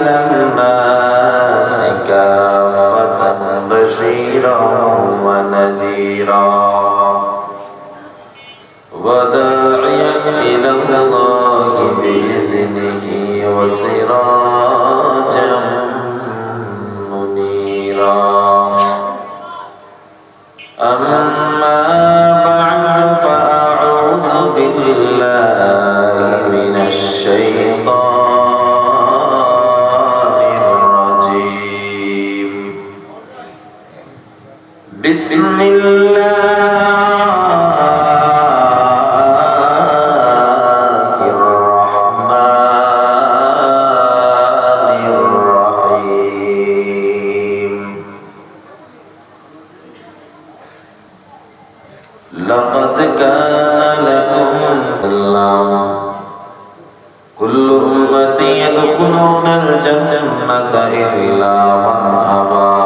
الناس كافة بشيرا ونذيرا وداعيا إلى الله بإذنه وسراجا منيرا أما بعد فأعوذ بالله من الشيطان الرجيم بسم الله الرحمن الرحيم لقد كان لكم سلام كل أمتي يدخلون الجنة إلا من أبى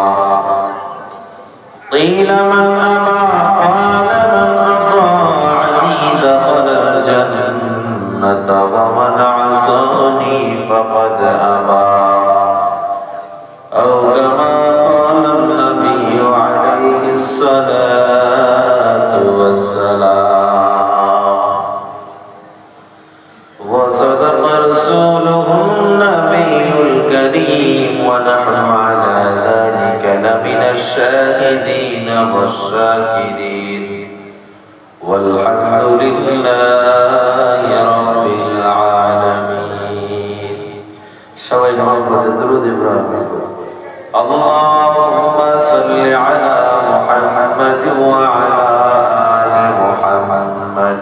قيل من أبى قال من أطاعني دخل الجنة ومن عصاني فقد أبى أو كما قال النبي عليه الصلاة والسلام وصدق رسوله النبي الكريم ونحن على ذلك لمن الشاهدين والشاكرين والحمد لله رب العالمين সবাই মোহাম্মদ দরুদ ইব্রাহিম اللهم صل على محمد وعلى آل محمد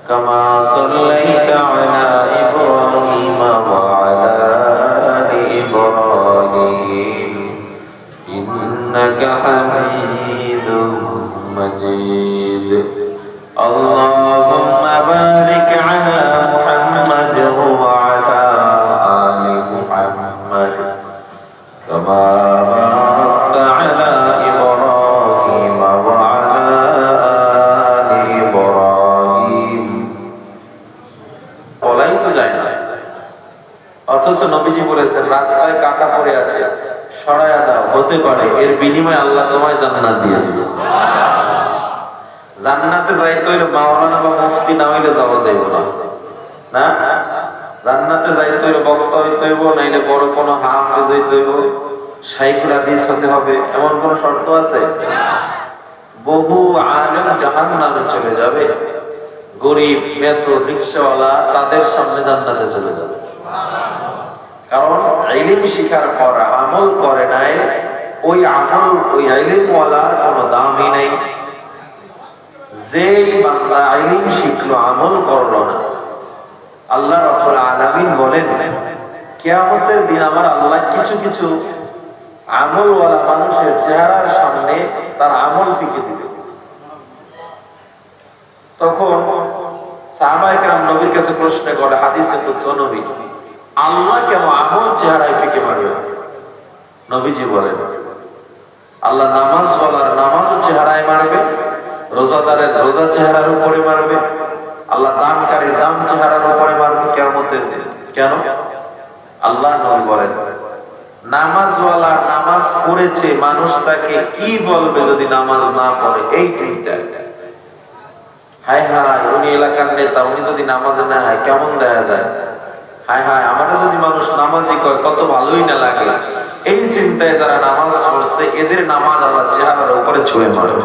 كما صليت على إبراهيم وعلى آل إبراهيم إنك حميد مجيد اللهم بارك على محمد وعلى آل محمد كما باركت على إبراهيم وعلى آل إبراهيم বলাই তো যায় না অথচ নবীজি বলেছেন রাস্তায় কাটা পড়ে আছে সরায়া দাও হতে পারে এর বিনিময়ে আল্লাহ তোমায় জান্নাত দিয়ে দিবে জান্নাতে যাইতে হইলে মাওলানা বা মুফতি না হইলে যাওয়া যাইব না না জান্নাতে যাইতে হইলে বক্তা হইতে হইব নাইলে বড় কোনো হাফেজ হইতে হইব শাইখুল হাদিস হতে হবে এমন কোন শর্ত আছে বহু আলেম জাহান্নামে চলে যাবে গরিব মেথো রিকশাওয়ালা তাদের সামনে জান্নাতে চলে যাবে কারণ ইলম শিখার পর আমল করে নাই ওই আমল ওই ইলমওয়ালার কোনো দামই নাই যেই বান্দা ইলম শিখলো আমল করলো না আল্লাহ রাব্বুল আলামিন বলেন কিয়ামতের দিন আমার আল্লাহ কিছু কিছু আমলওয়ালা মানুষের চেহারার সামনে তার আমল ফিকে দিবে তখন সাহাবায়ে কেরাম নবীর কাছে প্রশ্ন করে হাদিসে তো নবী আল্লাহ কেন আমল চেহারায় ফিকে মারবে নবীজি বলেন আল্লাহ নামাজ ওয়ালার নামাজ চেহারায় মারবে রোজাদারের রোজা চেহারার উপরে মারবে আল্লাহ দানকারীর দান চেহারার উপরে মারবে কিয়ামতের দিন কেন আল্লাহ নবী বলেন নামাজ ওয়ালার নামাজ পড়েছে মানুষ তাকে কি বলবে যদি নামাজ না পড়ে এই চিন্তা হায় হায় উনি এলাকার নেতা উনি যদি নামাজে না হয় কেমন দেখা যায় হায় হায় আমাদের যদি মানুষ নামাজি করে কত ভালোই না লাগে এই চিন্তায় যারা নামাজ পড়ছে এদের নামাজ আল্লাহ চেহারার উপরে ছুঁয়ে মারবে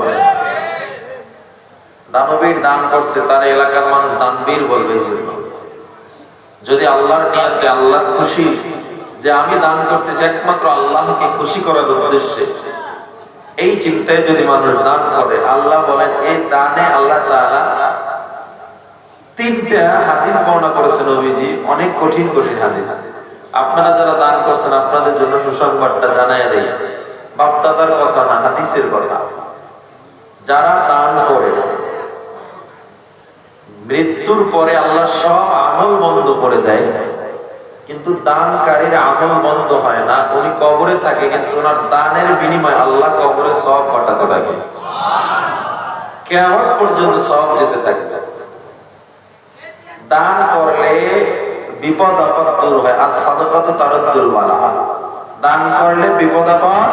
দানবীর দান করছে তার এলাকার মানুষ দানবীর বলবে যদি আল্লাহর নিয়তে আল্লাহ খুশি যে আমি দান করতেছি একমাত্র আল্লাহকে খুশি করার উদ্দেশ্যে এই চিন্তায় যদি মানুষ দান করে আল্লাহ বলেন এই দানে আল্লাহ তাআলা তিনটা হাদিস বর্ণনা করেছেন নবীজি অনেক কঠিন কঠিন হাদিস আপনারা যারা দান করছেন আপনাদের জন্য সুসংবাদটা জানাই দেই বাপদাদার কথা না হাদিসের কথা যারা দান করে মৃত্যুর পরে আল্লাহ সব আমল বন্ধ করে দেয় কিন্তু দানকারীর আমল বন্ধ হয় না উনি কবরে থাকে কিন্তু ওনার দানের বিনিময়ে আল্লাহ কবরে সব পাঠাতে থাকে কিয়ামত পর্যন্ত সব যেতে থাকে দান করলে বিপদ আপদ দূর হয়। আর সাদাকাত তারাদ্দুল বালা, দান করলে বিপদ আপদ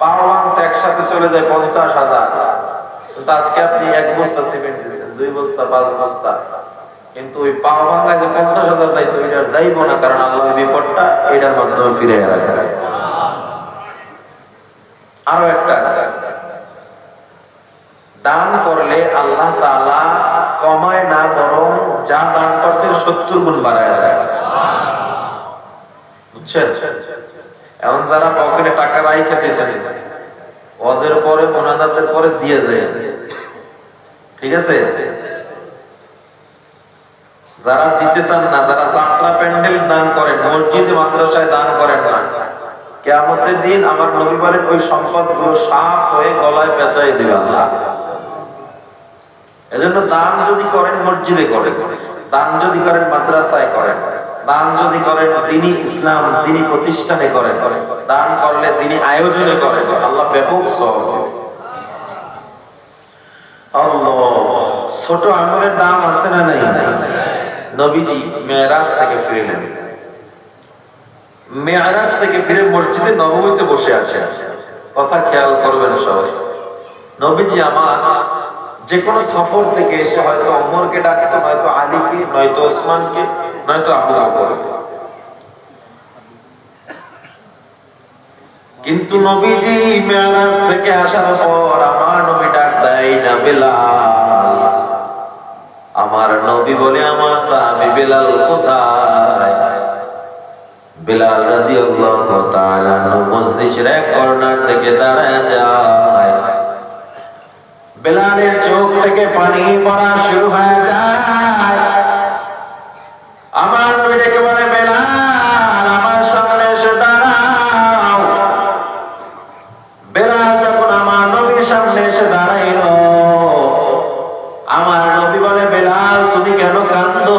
পাওয়া মাংস একসাথে চলে যায় 50,000। কিন্তু আজকে আপনি 1 বস্তা সিমেন্ট দিচ্ছেন, 2 বস্তা, 5 বস্তা, কিন্তু ওই পাওয়া বাংলায় যে 50,000 যাইতো এটা যাইবো না, কারণ আল্লাহ বিপদটা এটার মাধ্যমে ফিরে রাখবে। আরো একটা আছে, দান করলে আল্লাহ তাআলা কমায় না, বরং যা দান করছেন 70 গুণ বাড়ায় দেয়। বুঝছেন? এখন যারা পকেটে টাকা রাইখে দিয়েছেন, ওয়াজের পরে মোনাজাতের পরে দিয়ে যায়, ঠিক আছে? যারা দিতে চান না, যারা যাত্রা প্যান্ডেল দান করেন, মসজিদে মাদ্রাসায় দান করেন না, কিয়ামতের দিন আমার নবী বলেন ওই সম্পদগুলো সাপ হয়ে গলায় পেঁচাই দিবে আল্লাহ। এজন্য দান যদি করেন মসজিদে করেন, দান যদি করেন মাদ্রাসায় করেন, দান যদি করেন দ্বীনি ইসলাম দ্বীনি প্রতিষ্ঠানে করেন, দান করলে দ্বীনি আয়োজনে করেন, আল্লাহ ব্যাপক সওয়াব দেবে। আল্লাহ, ছোট আমলের দাম আছে না নাই? নবীজি মেরাজ থেকে ফিরলেন, মেরাজ থেকে ফিরে মসজিদে নববীতে বসে আছেন। কথা খেয়াল করবেন সবাই। নবীজি আমার যে কোনো সফর থেকে এসে হয়তো ওমরকে ডাকতো, নয়তো আলীকে, নয়তো ওসমানকে, নয়তো আবু বকরকে। কিন্তু নবীজি মেরাজ থেকে আসার পর আমার নবী ডাক দেয় না বেলাল। আমার নবী বলে আমার সাহাবী বেলাল কোথায়? বেলাল রাদিয়াল্লাহু তাআলা মজলিসের এক কর্নার থেকে দাঁড়ায় যায়। বেলালের চোখ থেকে পানি পড়া শুরু হয়ে যায়। আমার নবী ডেকে বলে, বেলাল আমার সামনে এসে দাঁড়াও। বেলাল যখন আমার নবীর সামনে এসে দাঁড়াইল, আমার নবী বলে, বেলাল তুমি কেন কাঁদো?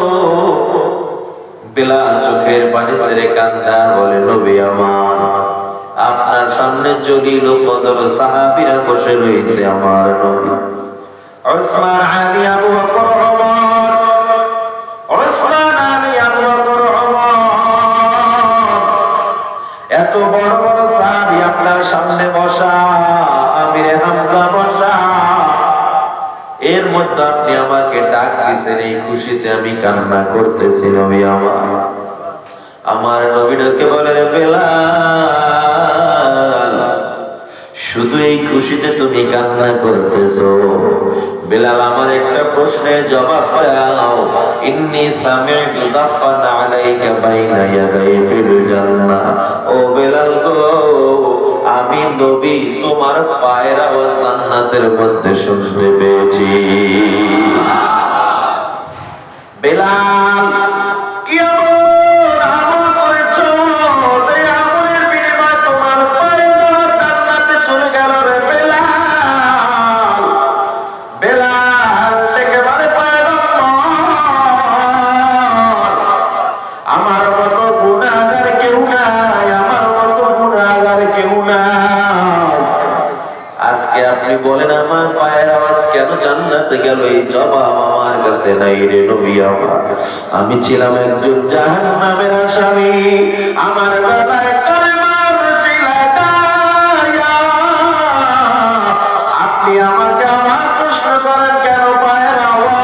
বেলাল চোখের পানি ছেড়ে কান্দা বলে, নবী আমার, আপনার সামনে জলিল ও কদর সাহাবীরা বসে রয়েছে। আমার নবী ওসমান, আলী, আবু বকর, ওমর, ওসমান, আলী, আবু বকর, ওমর, এত বড় বড় সাহাবী আপনার সামনে বসা, আমিরে হামজা বসা, এর মধ্যে আপনি আমাকে ডাক দিয়েছেন, এই খুশিতে আমি কান্না করতেছি। নবী আমার নবী ডেকে বলে, বেলাল শুধু এই খুশিতে তুমি কান্না করতেছো? বেলাল আমার একটা প্রশ্নের জবাব দাও। ইন্নী সামি'তু দাফান আলাইকা বাইনা ইয়াদাই ফিল জান্নাহ। ও বেলাল গো, আমি নবী তোমার পায়ের আওয়াজ জান্নাতের মধ্যে শুনতে পেয়েছি। বেলাল কি আমল করেছো যে আমলের বিনিময়ে তোমার পায়ের আওয়াজ জান্নাতে চলে গেল রে বেলাল? বেলাল থেকে বলে, আমার মতো গুনাহগার কেউ নাই, আমার মতো গুনাহগার কেউ নাই। আজকে আপনি বলেন আমার পায়ের আওয়াজ কেন জান্নাতে গেল, এই জবাব আমার কাছে নাই রে নবী আমার। আমি ছিলাম একজন জাহান্নামের আসামি, আমার গলায় কালেমার শিলা দাঁড়িয়া। আপনি আমাকে আমার প্রশ্ন করেন কেন পায়ের আওয়াজ?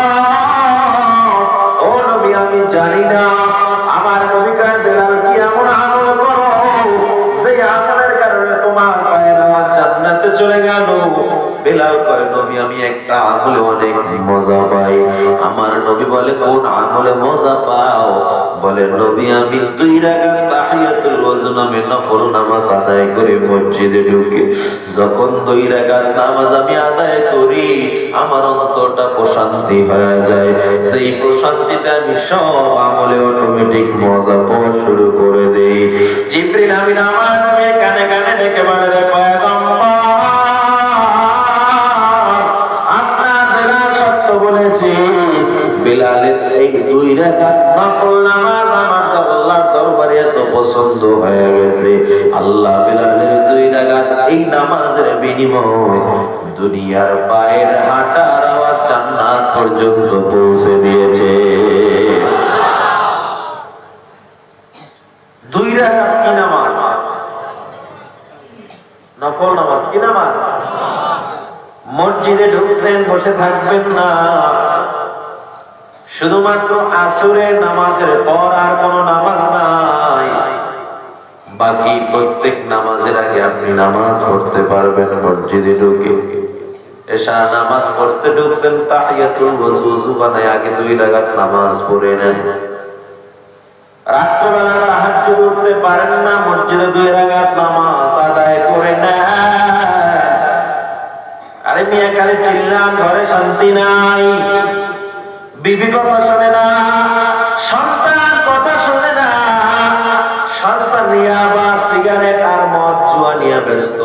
ও নবী আমি জানি না। আমার নবী কয়, বেলাল কি এমন আমল করো যে আমলের কারণে তোমার পায়ের আওয়াজ জান্নাতে চলে গেল? বেলাল কয়, নবী আমি একটা আমলে অনেক মজা পাই। আমার নবী বলে, কোন আমলে মজা পাও? বলে, নবী আমি 2 রাকাত তাহিয়াতুল ওযু নামে নফল নামাজ আদায় করে মসজিদে ঢুকে যখন 2 রাকাত নামাজ আমি আদায় করি, আমার অন্তরটা প্রশান্তি হয়ে যায়। সেই প্রশান্তিতে আমি সব আমলে অটোমেটিক মজা পাওয়া শুরু করে দেই। জিবরিল আমিন আমার নবীর কানে কানে ডেকে বলে, রে পয়গম্বর, বেলালের এই 2 রাকাত নফল নামাজ আমার আল্লাহর দরবারে এত পছন্দ হয়ে গেছে, আল্লাহ বেলালের 2 রাকাত এই নামাজের বিনিময়ে দুনিয়ার পায়ের হাঁটার আওয়াজ জান্নাত পর্যন্ত পৌঁছে দিয়েছে। 2 রাকাত কি নামাজ? নফল নামাজ। কি নামাজ? মসজিদে ঢুকছেন, বসে থাকবেন না, শুধুমাত্র আসরের নামাজের পর আর কোন নামাজ নাই, বাকি প্রত্যেক নামাজের আগে আপনি নামাজ পড়তে পারবেন মসজিদে ঢুকে। এশা নামাজ পড়তে ঢুকছেন, তাহিয়াতুল ওযু বানায় আগে 2 রাকাত নামাজ পড়ে নেন। রাত্রবেলা তাহাজ্জুদ পড়তে পারেন না, মসজিদে 2 রাকাত নামাজ আদায় করে নেন। আরে মিয়া কালে চিল্লাম, ঘরে শান্তি নাই, বিবি কথা শোনে না, সন্তান কথা শোনে না, সন্তান নিয়ে আবার সিগারেট আর মদ জুয়া নিয়ে ব্যস্ত,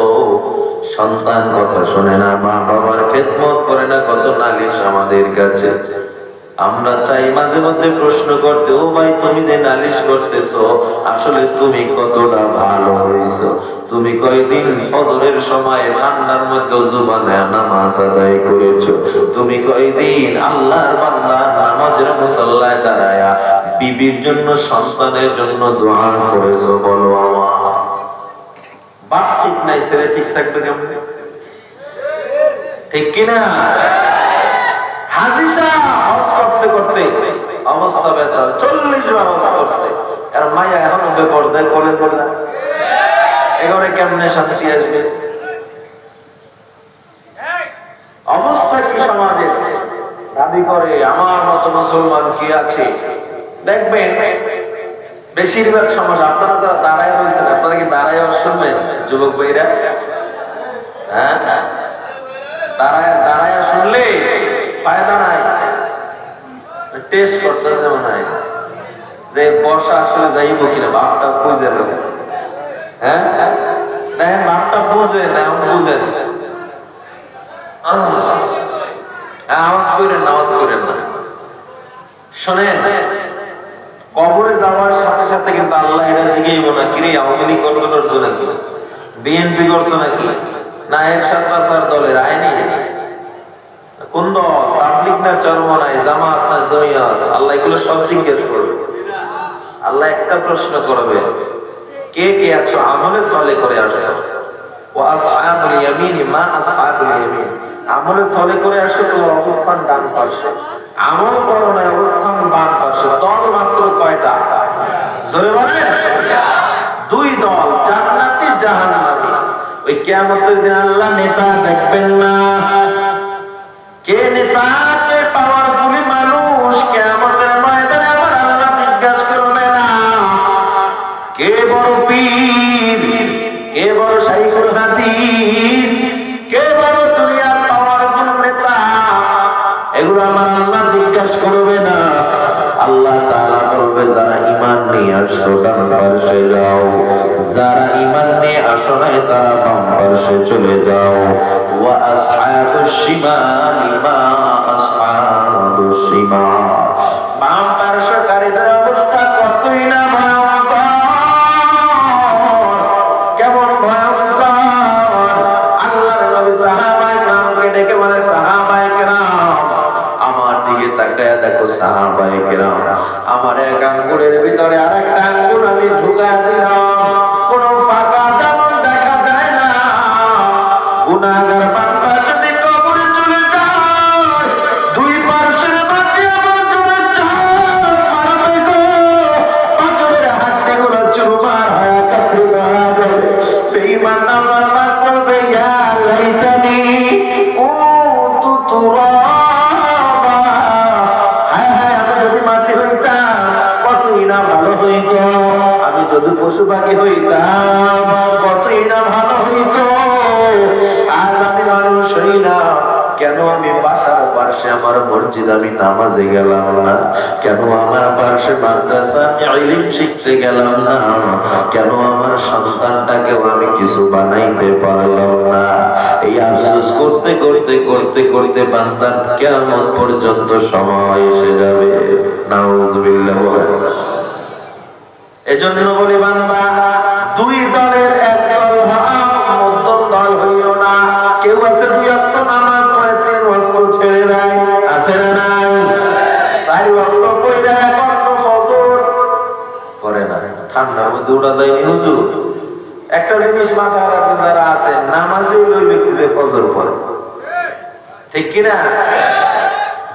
সন্তান কথা শোনে না, মা বাবার খেদমত করে না, কত নালিশ আমাদের কাছে। আমরা চাই মাঝে মধ্যে প্রশ্ন করতে, ও ভাই তুমি যে নালিশ করতেছো আসলে তুমি কতটা ভালো হয়েছো? তুমি কয়দিন ফজরের সময় ঠান্ডার মধ্যে ওযু বানায় নামাজ আদায় করেছো? তুমি কয়দিন আল্লাহর বান্দা নামাজের মুসাল্লায় দাঁড়ায়া বিবির জন্য সন্তানের জন্য দোয়া করেছো? বলো আমার বাপ ঠিক নাই, ছেলে ঠিক থাকবে কেমন? ঠিক কিনা? হাজী সাহেব হজ করতে করতে অবস্থা ব্যথা, 40 বার হজ করছে, আর মায়া এখন বেপরদায় কোলে পড়লা, এবারে কেমনে শান্তি আসবে? অবস্থা কি সমাজে? দাবি করে আমার মতো মুসলমান কি আছে? দেখবেন বেশিরভাগ সমাজ, আপনারা যারা দাঁড়ায় রয়েছেন, আপনারা কি দাঁড়ায় শুনবেন যুবক ভাইরা? হ্যাঁ, দাঁড়ায় শুনলে ফায়দা নাই, টেস্ট করতেছে মনে হয় যে বর্ষা আসলে যাইব কিনা, বাপটা বুঝে নেবে। হ্যাঁ দেখেন, বাপটা বুঝে না, বুঝেন আওয়াজ করেন, আওয়াজ করেন না। শোনেন, কবরে যাওয়ার সাথে সাথে কিন্তু আল্লাহ এটা জিজ্ঞেস না, কিরে আওয়ামী লীগ করছো নাকি, বিএনপি করছো নাকি, না এরশাদ চাচার দলের আইনি কোন দল, তাবলীগ না চরমনাই, জামাত না জমিয়ত, আল্লাহ এগুলো সব জিজ্ঞেস করবে। আল্লাহ একটা প্রশ্ন করবে, কে কে আছো আমলে সলে করে আসছো? ও আসহাবুল ইয়ামিন মা আসহাবুল ইয়ামিন, আমলে সলে করে আসো, তোমার অবস্থান ডান পাশে, আমল করো না অবস্থান বাম পাশে। দল মাত্র কয়টা? জোরে বলেন। 2 দল, জান্নাতি জাহান্নামী। ওই কিয়ামতের দিন আল্লাহ নেতা দেখবেন না। কে নেতা, কে পাওয়ারফুল মানুষ, কিয়ামতের ময়দানে আমার আল্লাহ জিজ্ঞাসা করবে না কে বড় পীর, কে বড় শাইখুল হাদিস, কে বড় দুনিয়ার পাওয়ারফুল নেতা, এগুলো আমার আল্লাহ জিজ্ঞাসা করবে না। আল্লাহ তাআলা বলবে, যারা ঈমান নিয়ে আসছো ডান পাশে যাও, যারা ঈমান নিয়ে আসো নাই তারা বাম পাশে চলে যাও। ওয়া আসহাবুশ শিমালি মা আসহাবুশ শিমাল, বাম পার্শ্বকারীদের অবস্থা কতই না ভয়ঙ্কর। কেমন ভয়ঙ্কর? আল্লাহর নবী সাহাবায়ে কেরামকে ডেকে বলে, সাহাবায়ে কেরাম আমার দিকে তাকায়া দেখো, সাহাবায়ে কেরাম আমার এক আঙ্গুলের ভিতরে আরেকটা আঙ্গুল আমি ঢুকায়া দিলাম, কোন ফাঁকা যেমন দেখা যায় না। গুনাহগার বান্দা যদি কবরে চলে যায়, 2 পার্শ্বের মাঝে আমার জোরে চাপ মারবে গো, পাথরের হাড্ডিগুলো চুরমার হয়ে একত্রিত হয়ে যাবে। বেঈমান নাফরমান বলবে, ইয়া লাইতানি কুনতু তুরাবা, হায় হায় আমি যদি মাটি হইতাম কতই না ভালো হইত, আমি যদি পশু পাখি হইতাম কতই না ভালো হইত। আজ আমি মানুষ হই না, কেন আমি বাসার পাশে আমার মসজিদ আমি নামাজে গেলাম না, কেন আমার পাশে মাদ্রাসা আমি ইলম শিখতে গেলাম না, কেন আমার সন্তানটাকেও আমি কিছু বানাইতে পারলাম না। এই আফসোস করতে করতে করতে করতে বান্দার কিয়ামত পর্যন্ত সময় এসে যাবে। নাউযুবিল্লাহ। এজন্য বলি বান্দা, 2 দলের এক দল হও, মধ্যম দল হইও না। কেউ আছে 2 ওয়াক্ত নামাজ পড়ে 3 ওয়াক্ত ছেড়ে দেয়, আছে না নাই? 4 ওয়াক্ত পড়ে 1 ওয়াক্ত ফজর করে না, ঠান্ডার মধ্যে উঠা যায়নি হুজুর। একটা জিনিস মাথায় রাখবেন, যারা আছে নামাজে ওই ব্যক্তি যে ফজর পড়ে, ঠিক কিনা?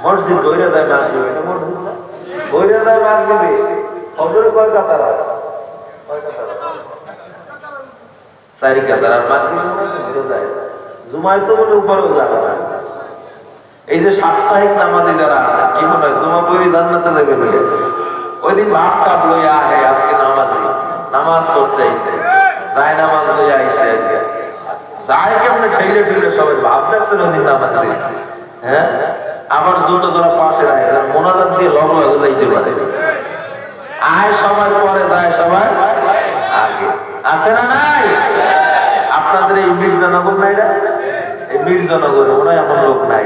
মসজিদ বইরা যায় মাগরিবে, এটা মসজিদ না, বইরা যায় মাগরিবে, ফজর কয় কাতার? চারি কাতার। আর মাগরিবে যায় জুমায় তো বলে উপরেও যাবে না। এই যে সাপ্তাহিক নামাজি যারা আছে, কি মনে হয় জুমা পড়ি জান্নাতে যাবে বলে? ওই দিন ভাব কাপ লইয়া আহে, আজকে নামাজি নামাজ পড়তে আইছে, যায় নামাজ লইয়া আইছে, আজকে যায় কেমনে ঠেলে ঠেলে সবাই ভাব দেখছেন ওই দিন নামাজি। হ্যাঁ, আবার জুতো জোড়া পাশে রাখে, মোনাজাত দিয়ে লগ লাগে যাইতে পারে। আয় সবার পরে, যায় সবার আগে। আছে না নাই? আপনাদের এই মির্জানগর নাই না? এই মির্জানগর মনে হয় এমন লোক নাই।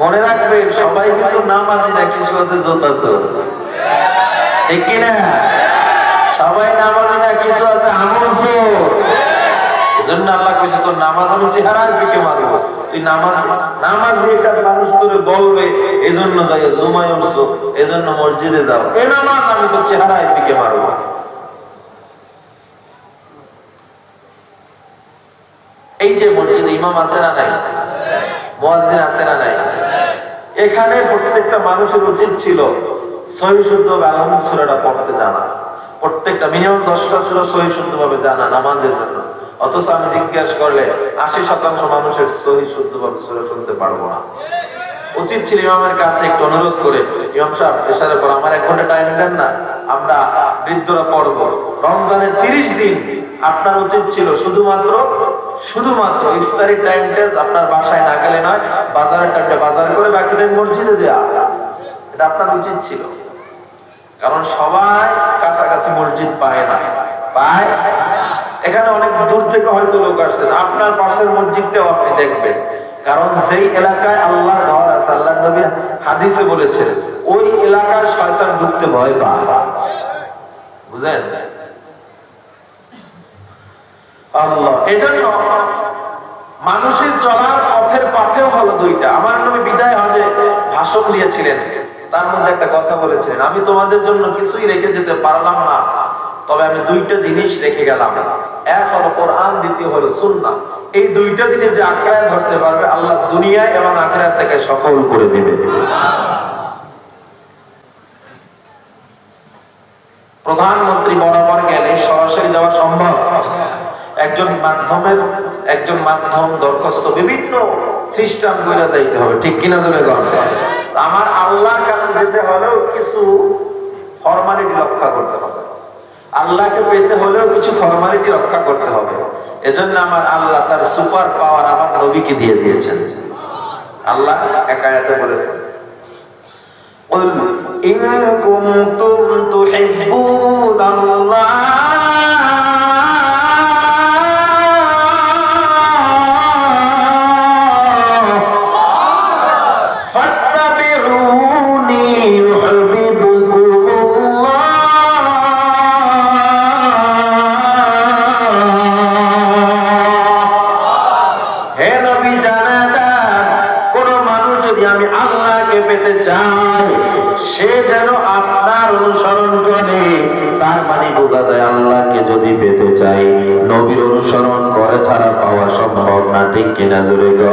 মনে রাখবেন, সবাই কিন্তু নামাজি না, কিছু আছে জোতা চোর, ঠিক কিনা? সবাই নামাজি না, কিছু আছে আমল চোর। এজন্য আল্লাহ কইছে তোর নামাজ আমি চেহারার দিকে মারবো, তুই নামাজ এটা মানুষ তোরে বলবে, এজন্য যাই জুমায় উঠছো, এজন্য মসজিদে যাও, এই নামাজ আমি তোর চেহারার দিকে মারবো। এই যে মসজিদে ইমাম আছে না নাই? মুয়াজ্জিন আছে না নাই? এখানে প্রত্যেকটা মানুষের উচিত ছিল সহিহ শুদ্ধভাবে আলহামদুলিল্লাহ সূরাটা পড়তে জানা, প্রত্যেকটা মিনিমাম 10টা সূরা সহিহ শুদ্ধভাবে জানা নামাজের জন্য। অথচ আমি জিজ্ঞাসা করলে 80% মানুষের সহিহ শুদ্ধভাবে সূরা শুনতে পারবো না। উচিত ছিল ইমামের কাছে একটু অনুরোধ করে, ইমাম সাহেব এশারের পর আমার 1 ঘন্টা টাইম দেন না, আমরা বৃদ্ধরা পড়ব। রমজানের 30 দিন আপনার উচিত ছিল শুধুমাত্র ইফতারির টাইমটা আপনার বাসায় না গেলে নয়, বাজারের টাইমটা বাজার করে বাকি টাইম মসজিদে দেয়া, এটা আপনার উচিত ছিল। কারণ সবাই কাছাকাছি মসজিদ পায় না, পায়। এখানে অনেক দূর থেকে হয়তো লোক আসছেন, আপনার পাশের মসজিদটাও আপনি দেখবেন। কারণ যেই এলাকায় আল্লাহর ঘর আছে, আল্লাহর নবী হাদিসে বলেছেন ওই এলাকায় শয়তান ঢুকতে ভয় পায়, বুঝলেন? আল্লাহ এজন্য মানুষের চলার পথের পাথেও হলো দুইটা। আমার নবী বিদায় হজে ভাষণ দিয়েছিলেন, তার মধ্যে একটা কথা বলেছিলেন, আমি তোমাদের জন্য কিছুই রেখে যেতে পারলাম না, তবে আমি দুইটা জিনিস রেখে গেলাম। এক হলো কোরআন, দ্বিতীয় হলো সুন্নাহ। এই দুইটা জিনিস যে আঁকড়ায় ধরতে পারবে, আল্লাহ দুনিয়ায় এবং আখিরাত থেকে সফল করে দিবে। প্রধানমন্ত্রী বরাবর গেলে সরাসরি যাওয়া সম্ভব? একজন মাধ্যম দরখাস্ত বিভিন্ন সিস্টেম করে যাইতে হবে, ঠিক কিনা? আমার আল্লাহর কাছে যেতে হলেও কিছু ফরমালিটি রক্ষা করতে হবে, আল্লাহকে পেতে হলেও কিছু ফরমালিটি রক্ষা করতে হবে। এজন্য আমার আল্লাহ তার সুপার পাওয়ার আমার নবীকে দিয়ে দিয়েছেন। আল্লাহ এক আয়াতে বলেছেন, কুল ইন কুনতুম তুহিব্বুনাল্লাহ সে যেন আপনার অনুসরণ করে। তার মানে বোঝা যায় আল্লাহকে যদি পেতে চাই, নবীর অনুসরণ করে ছাড়া পাওয়া সম্ভব না, ঠিক কিনা? জোরে গো।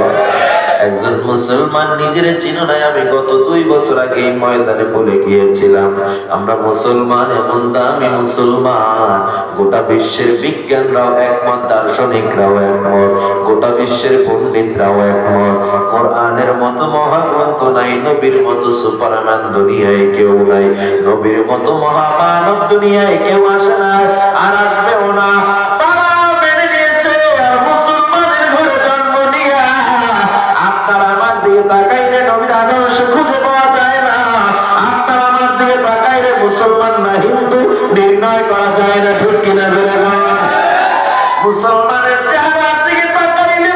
একজন মুসলমান নিজের চিনো নাই। আমি গত 2 বছর আগে এই ময়দানে বলে গিয়েছিলাম, আমরা মুসলমান এমন দামি মুসলমান, গোটা বিশ্বের বিজ্ঞানরাও একমত, দার্শনিকরাও একমত, গোটা বিশ্বের পণ্ডিতরাও একমত, কোরআনের মতো মহাগ্রন্থ নাই, নবীর মতো সুপারম্যান দুনিয়ায় কেউ নাই, নবীর মতো মহামানব দুনিয়ায় কেউ আসে না, আর আসবেও না। মুসলমান না হিন্দু নির্ণয় করা যায় না, ঠিক কিনা? মুসলমানের চেহারার দিকে তাকাইলে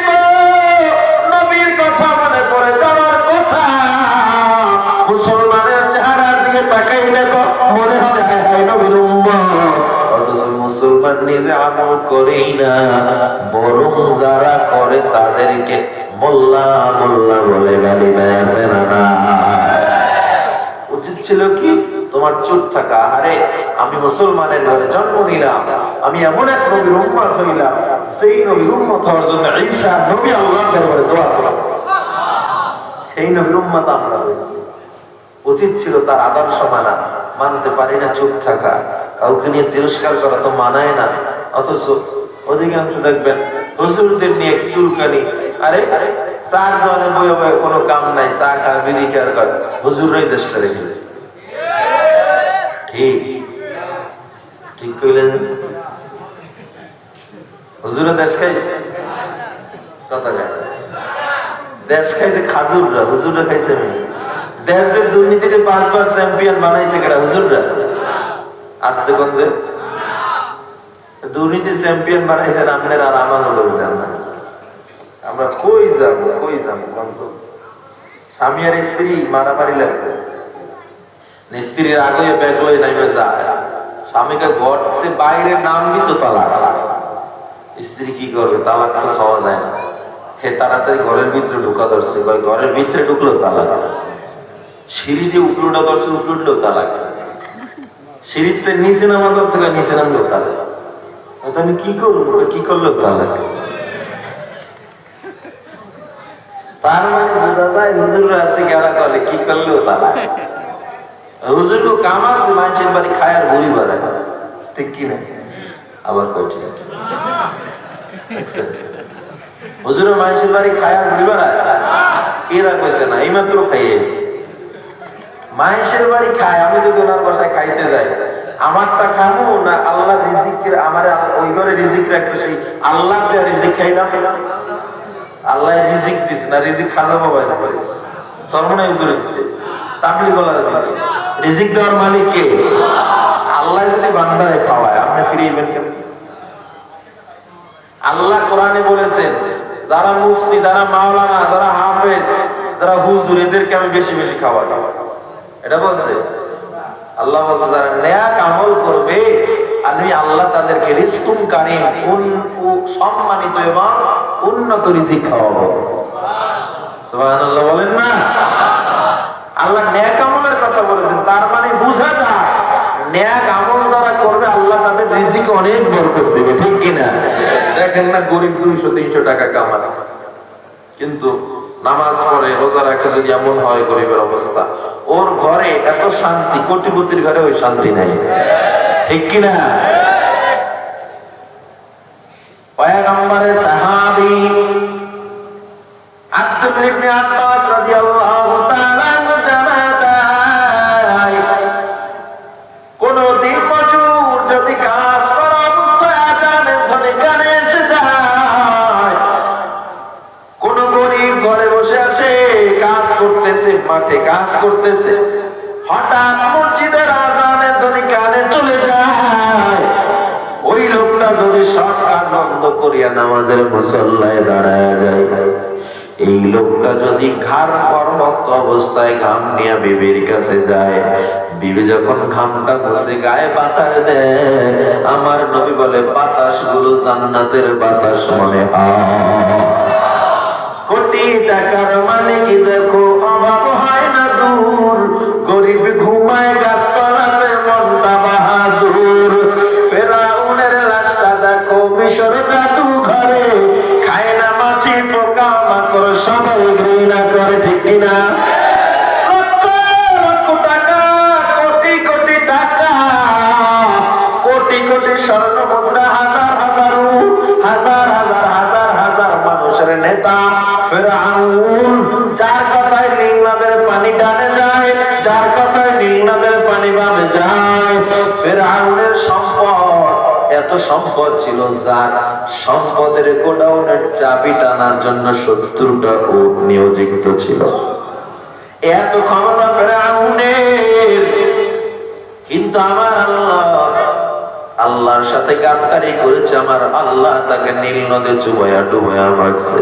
নবীর কথা মনে পড়ে যাওয়ার কথা, মুসলমানের চেহারার দিকে তাকাইলে মনে হবে নবীর উম্মত। অথচ মুসলমান নিজে আমল করেই না, বরং যারা করে তাদেরকে মোল্লা মোল্লা বলে গালি দেয়, আছে না? উচিত ছিল কি তোমার চুপ থাকা। আরে আমি মুসলমানের ঘরে জন্ম নিলাম, আমি এমন এক নবীর উম্মত হইলাম, সেই নবীর উম্মত হওয়ার জন্য ঈসা নবী আল্লাহর দরবারে দোয়া করেছে। সেই নবীর উম্মত আমরা হয়েছি। উচিত ছিল তার আদর্শ মানা, মানতে পারি না চুপ থাকা, কাউকে নিয়ে তিরস্কার করা তো মানায় না। অথচ অধিকাংশ দেখবেন হুজুরদের নিয়ে চুলকানি। আরে চা দোয়ানে বয়ে বয়ে কোনো কাম নাই, চা খা বিড়ি খাওয়ার কর, হুজুররাই দেশটা রেখেছে। ঠিক ঠিক কইলেন, হুজুরে দেশ খাইছে, কথা যায় দেশ খাইছে খাজুররা, হুজুররা খাইছে না। দেশের দুর্নীতিতে 5 বার চ্যাম্পিয়ন বানাইছে কেডা? হুজুররা। আসতে কোন যে দুর্নীতির চ্যাম্পিয়ন বানাইছেন আপনারা, আর আমার হলো না। আমরা কই যাবো স্বামী আর স্ত্রী মারামারি লাগবে, স্ত্রীর আগে ব্যাগ লই নামে যায়, স্বামীকে ঘরতে বাইরে নামবি তো তালাক। স্ত্রী কি করবে? তালাক তো খাওয়া যায় না। সে তাড়াতাড়ি ঘরের ভিতরে ঢুকা ধরছে, ঘরের ভিতরে ঢুকলো তালাক। সিঁড়ি দিয়ে উপলুটা ধরছে, উপলুটলেও তালাক। সিঁড়িতে নিচে নামা ধরছে, নিচে নামলেও তালাক। আমি কি করবো? কি করলেও তালাক। তার মানে বোঝা যায় হুজুররা আছে গেলা করে কি করলেও তালাক। হুজুর তো কাম আছে, মানুষের বাড়ি খায় আর ঘুরি বেড়ায়, ঠিক কিনা? আবার কঠিন হুজুরের মানুষের বাড়ি খায় আর ঘুরি বেড়ায়, এরা কইছে না, এইমাত্র খাইয়েছি। মানুষের বাড়ি খায়, আমি যদি ওনার বাসায় খাইতে যাই, আমারটা খাবো না আল্লাহ রিজিকের, আমার ওই ঘরে রিজিক রাখছে, সেই আল্লাহ রিজিক খাইলাম। আল্লাহ রিজিক দিচ্ছে না, রিজিক খাজা বাবা দিচ্ছে, সর্বনাই উপরে দিচ্ছে, তাবলি বলা দিচ্ছে। রিজিক দেওয়ার মালিক কে? আল্লাহ। যদি বান্দায় খাওয়ায়, আপনি ফিরিয়েবেন কেন? আল্লাহ কোরআনে বলেছেন, যারা মুফতি, যারা মাওলানা, যারা হাফেজ, যারা হুজুর, এদেরকে আমি বেশি বেশি খাওয়াই। এটা বলছে আল্লাহ। বলছে যারা নেক আমল করবে, আমি আল্লাহ তাদেরকে রিজকুন কারীম, সম্মানিত এবং উন্নত রিজিক খাওয়াবো। সুবহানাল্লাহ বলেন না? আল্লাহ নেক আমলের কথা বলেছেন, তার মানে বুঝা যায় নেক আমল যারা করবে আল্লাহ তাদের রিজিক অনেক বরকত দেবে, ঠিক কিনা? দেখেন না, গরিব 200-300 টাকা কামায়, কিন্তু নামাজ পড়ে, রোজা রাখে, যদি এমন হয় গরিবের অবস্থা, ওর ঘরে এত শান্তি, কোটিপতির ঘরে ওই শান্তি নাই, ঠিক কিনা? পয়গম্বরের সাহাবী আব্দুল্লাহ ইবনে আব্বাস রাদিয়াল্লাহু তাআলা জানায়, কোন দিন মজুর যদি কাজ করা অবস্থায় আযানের ধ্বনি কানে এসে যায়, কোন গরিব ঘরে বসে আছে, কাজ করতেছে, মাঠে কাজ করতেছে, হঠাৎ মসজিদের আযানের ধ্বনি কানে চলে যায়, ওই লোকটা যদি সব কাজ বন্ধ করিয়া নামাজের মুসল্লায় দাঁড়ায় যায়, এই লোকটা যদি ঘাড় কর্মক্ত অবস্থায় ঘাম নিয়ে বিবির কাছে যায়, বিবি যখন ঘামটা মুছে গায়ে বাতাস দেয়, আমার নবী বলে বাতাস গুলো জান্নাতের বাতাস মনে হয়। কোটি টাকার মালিক দেখো অভাব হয় না দূর, গরিব ঘুমায় গাছতলাতে মনটা বাহাদুর। ফেরাউনের লাশটা দেখো মিশর জাদু ঘরে, খায় না মাছি পোকা মাকড় সবাই ঘৃণা করে, ঠিক কিনা? লক্ষ লক্ষ টাকা, কোটি কোটি টাকা, কোটি কোটি স্বর্ণ মুদ্রা, হাজার হাজার হাজার হাজার হাজার হাজার মানুষের নেতা ফেরাউন, যার কথায় নীল নদের পানি ডানে যায়, যার কথায় নীল নদের পানি বামে যায়। ফেরাউনের সম্পদ, এত সম্পদ ছিল, যার সম্পদের গোডাউনের চাবি টানার জন্য 70টা উট নিয়োজিত ছিল। এত ক্ষমতা ফেরাউনের, কিন্তু আমার আল্লাহ, আল্লাহর সাথে গাদ্দারি করেছে, আমার আল্লাহ তাকে নীল নদে চুবাইয়া ডুবাইয়া মারছে।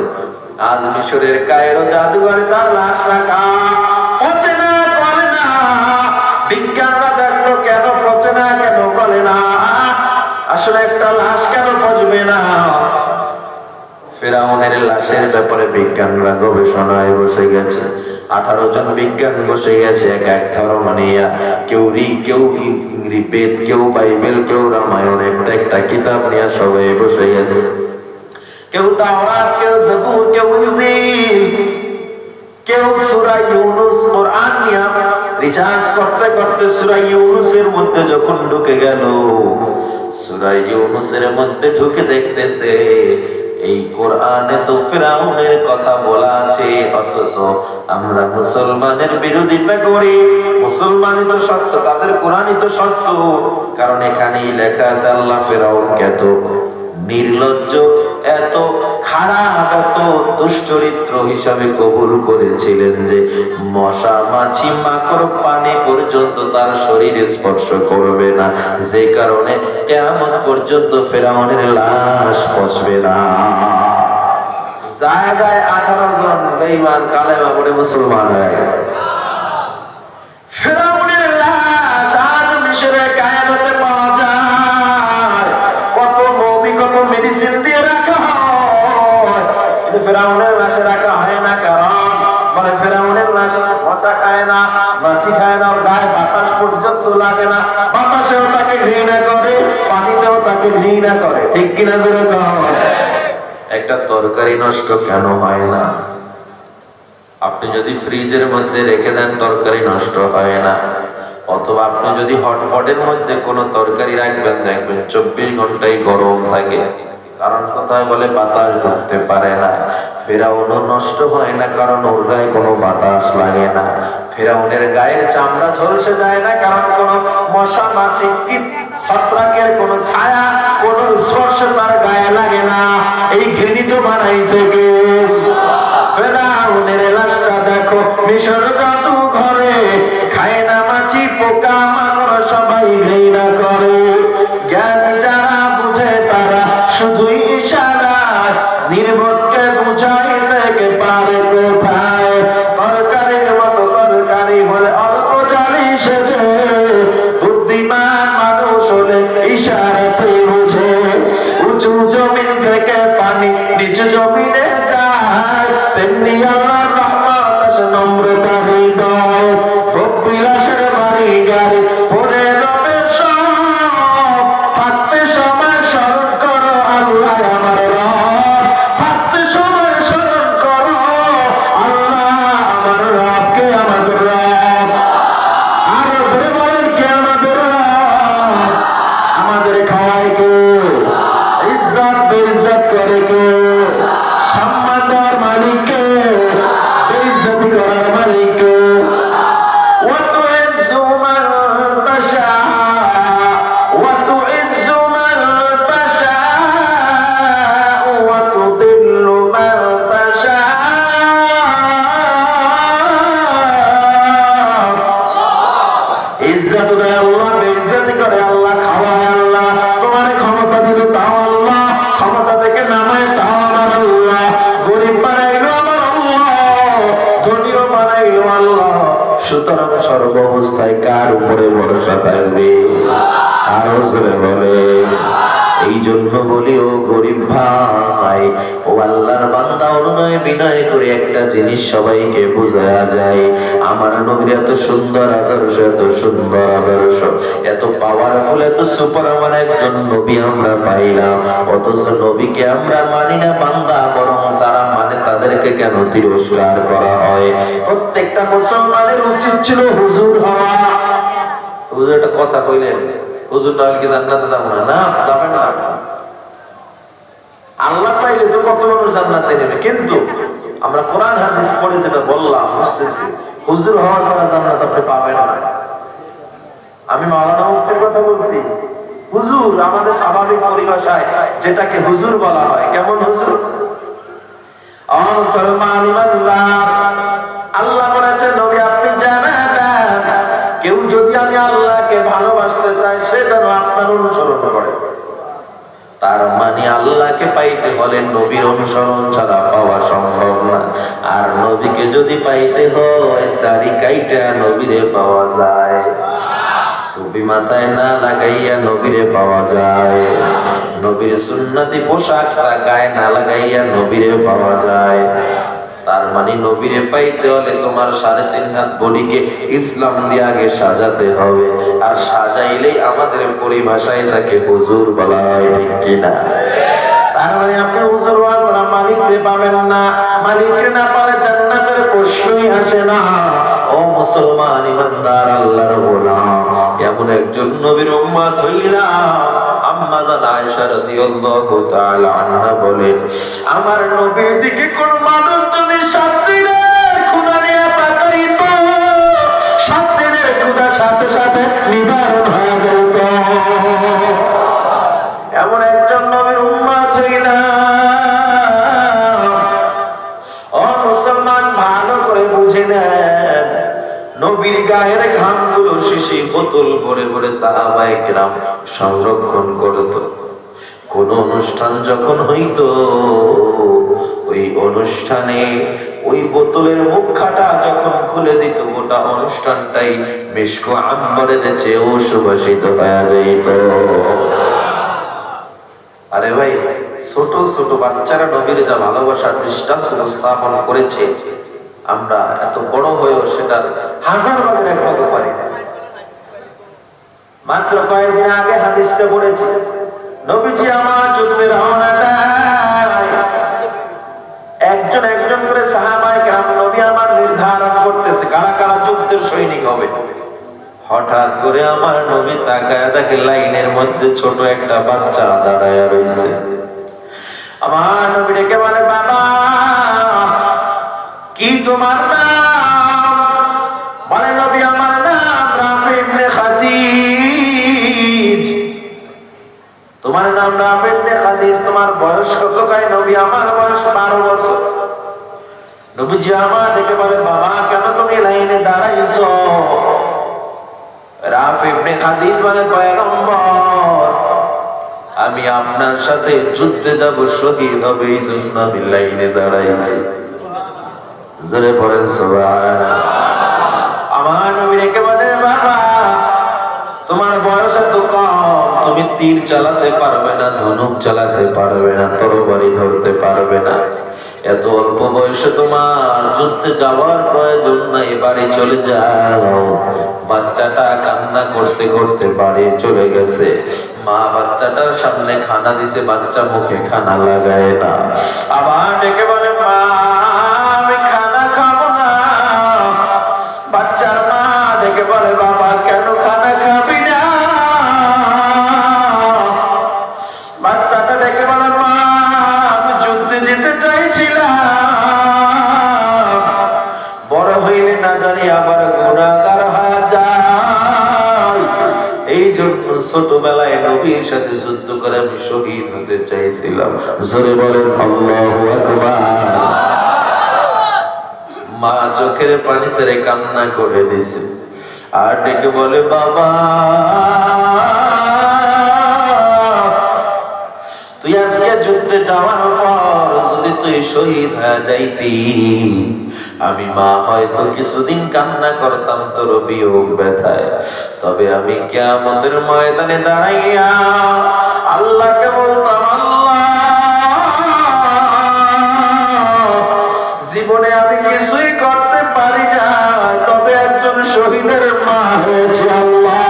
আজ মিশরের কায়রো জাদুঘরে তার লাশ রাখা, পচে না, গলে না। বিজ্ঞানরা দেখলো কেন পচে না, কেন গলে না, আসলে একটা লাশ কেন পচবে না? ফেরাউন ফেরাউনের লাশের ব্যাপারে বিজ্ঞানরা গবেষণায় বসে গেছে। 18 জন বিজ্ঞান বসে গেছে, এক এক ধর্ম নিয়ে, কেউ কেউ ঋগ্বেদ, কেউ বাইবেল, কেউ রামায়ণ, একটা কিতাব নিয়ে সবাই বসে গেছে। কেউ তাওরাত, কেউ জবুর, কেউ ইনজিল, কেউ সূরা ইউনূস কোরআন নিয়ে রিসার্চ করতে করতে সূরা ইউনূসের মধ্যে যখন ঢুকে গেল, সূরা ইউনূসের মধ্যে ঢুকে দেখতেছে এই কোরআনে তো ফিরাউনের কথা বলা আছে, অথচ আমরা মুসলমানের বিরোধিতা করি। মুসলমানই তো সত্য, তাদের কোরআনই তো সত্য, কারণ এখানেই লেখা আছে আল্লাহ ফিরাউনকে এত নির্লজ্জ, এত খারাপ, এত দুশ্চরিত্র হিসাবে কবুল করেছিলেন যে মশা, মাছি, মাকড়, পানি পর্যন্ত তার শরীরে স্পর্শ করবে না, যে কারণে কিয়ামত পর্যন্ত ফিরাউনের লাশ পচবে না। জায়গায় 18 জন বেঈমান কালেমা পড়ে মুসলমান হয়ে গেছে। ফিরাউনের লাশ আজ মিশরে কায়ামতে পাওয়া যায়। কত নবী, কত মেডিসিন দিয়ে রাখা হয়, কিন্তু ফিরাউনের লাশে রাখা হয় না। কারণ বলে ফিরাউনের লাশ মশা খায় না, মাছি খায় না, ওর গায়ে বাতাস পর্যন্ত লাগে না, বাতাসেও তাকে ঘৃণা করে, পানিতেও তাকে ঘৃণা করে। ঠিক কিনা জোরে কও? একটা তরকারি নষ্ট কেন হয় না? আপনি যদি ফ্রিজের মধ্যে রেখে দেন তরকারি নষ্ট হয় না, অথবা আপনি যদি হটপটের মধ্যে কোনো তরকারি রাখবেন, দেখবেন 24 ঘন্টাই গরম থাকে। কারণ কোথায় বলে বাতাস ঢুকতে পারে না। ফেরাউনও নষ্ট হয় না, কারণ ওর গায়ে কোনো বাতাস লাগে না। ফেরাউনের গায়ের চামড়া ঝলসে যায় না, কারণ কোনো মশা, মাছি, কীট, ছত্রাকের কোনো ছায়া, কোনো স্পর্শ তার গায়ে লাগে না। এই ঘৃণিত বানাইছে কে? ফেরাউনের লাশটা দেখো মিশর জাদুঘরে, খায় না মাছি, পোকা, মাকড়, সবাই ঘৃণা করে। জ্ঞান যারা বুঝে তারা শুধুই ইশারায় নির্বোধকে বুঝাইতে পারে কোথায়। তরকারির মতো তরকারি হলে অল্প জালি সেজে, বুদ্ধিমান মানুষ হলে ইশারাতে বুঝে। উঁচু জমিন থেকে পানি নিচু জমিনে যায়, তেমনি আল্লাহর রহমত আসে নম্রতা হৃদয়। ভোগ বিলাসের বাড়ি গাড়ি পরে রবে সব, থাকতে সময় স্মরণ করো আল্লাহ আমার রব, থাকতে সময় স্মরণ করো আল্লাহ আমার রব। কে আমাদের রব? আরো জোরে বলেন, কে আমাদের রব? আমাদের খাওয়ায় কে? ইজ্জত বেইজ্জত করে কে? সম্মান দেওয়ার মালিক কে? বেইজ্জতি করার মালিক কে? وتعز من تشاء وتعز من تشاء وتذل من تشاء। ইজ্জত দেয় আল্লাহ, বেইজ্জতি করে আল্লাহ, খাওয়ায় আল্লাহ, তোমার ক্ষমতা দিল তাও আল্লাহ, ক্ষমতা থেকে নামায় তাও আমার আল্লাহ, গরিব বানাইল আমার আল্লাহ, ধনীও বানাইল আল্লাহ। সুতরাং সর্বাবস্থায় কার উপরে ভরসা থাকবে? আরো জোরে বলে। এই জন্য বলি, ও গরিব ভাই, ও আল্লাহর বান্দা, অনুনয় বিনয় করে একটা জিনিস সবাইকে বোঝায়া যায়। আমার নবীর এত সুন্দর আদর্শ, এত সুন্দর আদর্শ, এত পাওয়ারফুল, এত সুপার আমার একজন নবী আমরা পাইলাম, অথচ নবীকে আমরা মানি না বান্দা, বরং যারা মানে তাদেরকে কেন তিরস্কার করা হয়? প্রত্যেকটা মুসলমানের উচিত ছিল হুজুর হওয়া। হুজুর একটা কথা কইলেন, হুজুর না হলে কি জান্নাতে যাবো না? না, যাবেন না। আল্লাহ চাইলে তো কত মানুষ জান্নাতে নেবে, কিন্তু আমরা কোরআন হাদিস পড়ে যেটা বললাম, বুঝতেছি হুজুর হওয়া ছাড়া জান্নাত আপনি পাবেন না। আমি মাওলানা মুফতির কথা বলছি। হুজুর আমাদের স্বাভাবিক পরিভাষায় যেটাকে হুজুর বলা হয়, কেমন হুজুর? মুসলমান ইমানদার, আল্লাহ বলেছেন নবী আপনি জানান, কেউ যদি আমি আল্লাহকে ভালোবাসতে চাই, সে যেন আপনার অনুসরণ করে। তার মানে আল্লাহকে পাইতে হলে নবীর অনুসরণ ছাড়া পাওয়া সম্ভব না। আর নবীকে যদি পাইতে হয়, দাড়ি কাইটা নবীরে পাওয়া যায়, টুপি মাথায় না লাগাইয়া নবীরে পাওয়া যায়। নবীর সুন্নতি পোশাক গায়ে না লাগাইয়া নবীরে পাওয়া যায়। তার মানে নবীরে পাইতে হলে তোমার 3.5 হাত বডিকে ইসলাম দিয়ে আগে সাজাতে হবে, আর সাজাইলেই আমাদের পরিভাষায় তাকে হুজুর বলা হয়, ঠিক কিনা? তার মানে আপনি হুজুর ওয়াজরা মালিককে পাবেন না, মালিককে না পালে জান্নাতের প্রশ্নই আসে না। ও মুসলমান ইমানদার আল্লাহর গোলাম, এমন একজন নবীর উম্মত হইলা। আম্মা জান আয়েশা রাদিয়াল্লাহু তাআলা আনহা বলেন, আমার নবীর দিকে কোন মানুষ যদি 7 দিনের ক্ষুধা নিয়ে তাকাইত, 7 দিনের ক্ষুধা সাথে সাথে নিবারণ হয়ে যেত। এমন একজন নবীর উম্মত হইলা। ও মুসলমান, ভালো করে বুঝে নেন, নবীর গায়ের ঘামগুলো শিশি বোতল ভরে ভরে সাহাবায়ে কেরাম সংরক্ষণ করত। কোন অনুষ্ঠান যখন হইতো, ওই অনুষ্ঠানে ওই বোতলের মুখখাটা যখন খুলে দিত, গোটা অনুষ্ঠানটাই মিশক আম্বরের চেয়েও সুবাসিত হয়ে যাইত। আরে ভাই, ছোট ছোট বাচ্চারা নবীর যা ভালোবাসার দৃষ্টান্ত স্থাপন করেছে, আমরা এত বড় হয়েও সেটা 1000 ভাগের 1 ভাগও পারি না। মাত্র কয়েকদিন আগে হাদিসটা পড়েছি, নবীজি আমার যুদ্ধে রওনা দেয়, একজন একজন করে সাহাবায়ে কেরাম নবী আমার নির্ধারণ করতেছে কারা কারা যুদ্ধের সৈনিক হবে। হঠাৎ করে আমার নবী তাকায় দেখে লাইনের মধ্যে ছোট একটা বাচ্চা দাঁড়ায় রয়েছে। আমার নবী ডেকে বলে, বাবা কি তোমার নাম? বলে, নবী আমার নাম রাফি ইবনে খাদিজ। তোমার নাম রাফি ইবনে খাদিজ, তোমার বয়স কত? কয়, নবী আমার বয়স 12 বছর। নবীজি আমার ডেকে বলে, বাবা কেন তুমি লাইনে দাঁড়াইছো? রাফি ইবনে খাদিজ বলে, পয়গম্বর আমি আপনার সাথে যুদ্ধে যাব, শহীদ হবে, এই জন্য আমি লাইনে দাঁড়াইছি। জোরে পড়েন সুবহানাল্লাহ। আমার নবী ডেকে বলে, বাবা তোমার বয়স এত কম, তুমি তীর চালাতে পারবে না, ধনুক চালাতে পারবে না, তরবারি ধরতে পারবে না, এত অল্প বয়সে তোমার যুদ্ধে যাওয়ার প্রয়োজন নাই, বাড়ি চলে যাও। বাচ্চাটা কান্না করতে করতে বাড়ি চলে গেছে। মা বাচ্চাটার সামনে খানা দিছে, বাচ্চা মুখে খানা লাগায় না। আবার ডেকে বলে, মা আমি খানা খাবো না। বাচ্চার মা ডেকে বলে, বাবা কেন খানা খাবি না? বাচ্চাটা ডেকে বলে, মা আমি যুদ্ধে যেতে চাইছিলাম, বড় হইলে না জানি আবার গুনাহগার হয়ে যায়, এই জন্য ছোটবেলায় নবীর সাথে যুদ্ধ করে আমি শহীদ হতে চাইছিলাম। জোরে বলেন আল্লাহু আকবার। মা চোখের পানি ছেড়ে কান্না করে দিছে, আর ডেকে বলে, বাবা তুই আজকে যুদ্ধে যাওয়ার পর যদি তুই শহীদ হয়ে যাইতি, আমি মা হয়তো কিছুদিন কান্না করতাম তোর বিয়োগ ব্যথায়, তবে আমি কিয়ামতের ময়দানে দাঁড়াইয়া আল্লাহকে বলতাম, আল্লাহ জীবনে আমি কিছুই করতে পারি না, তবে একজন শহীদের মা হয়েছে। আল্লাহ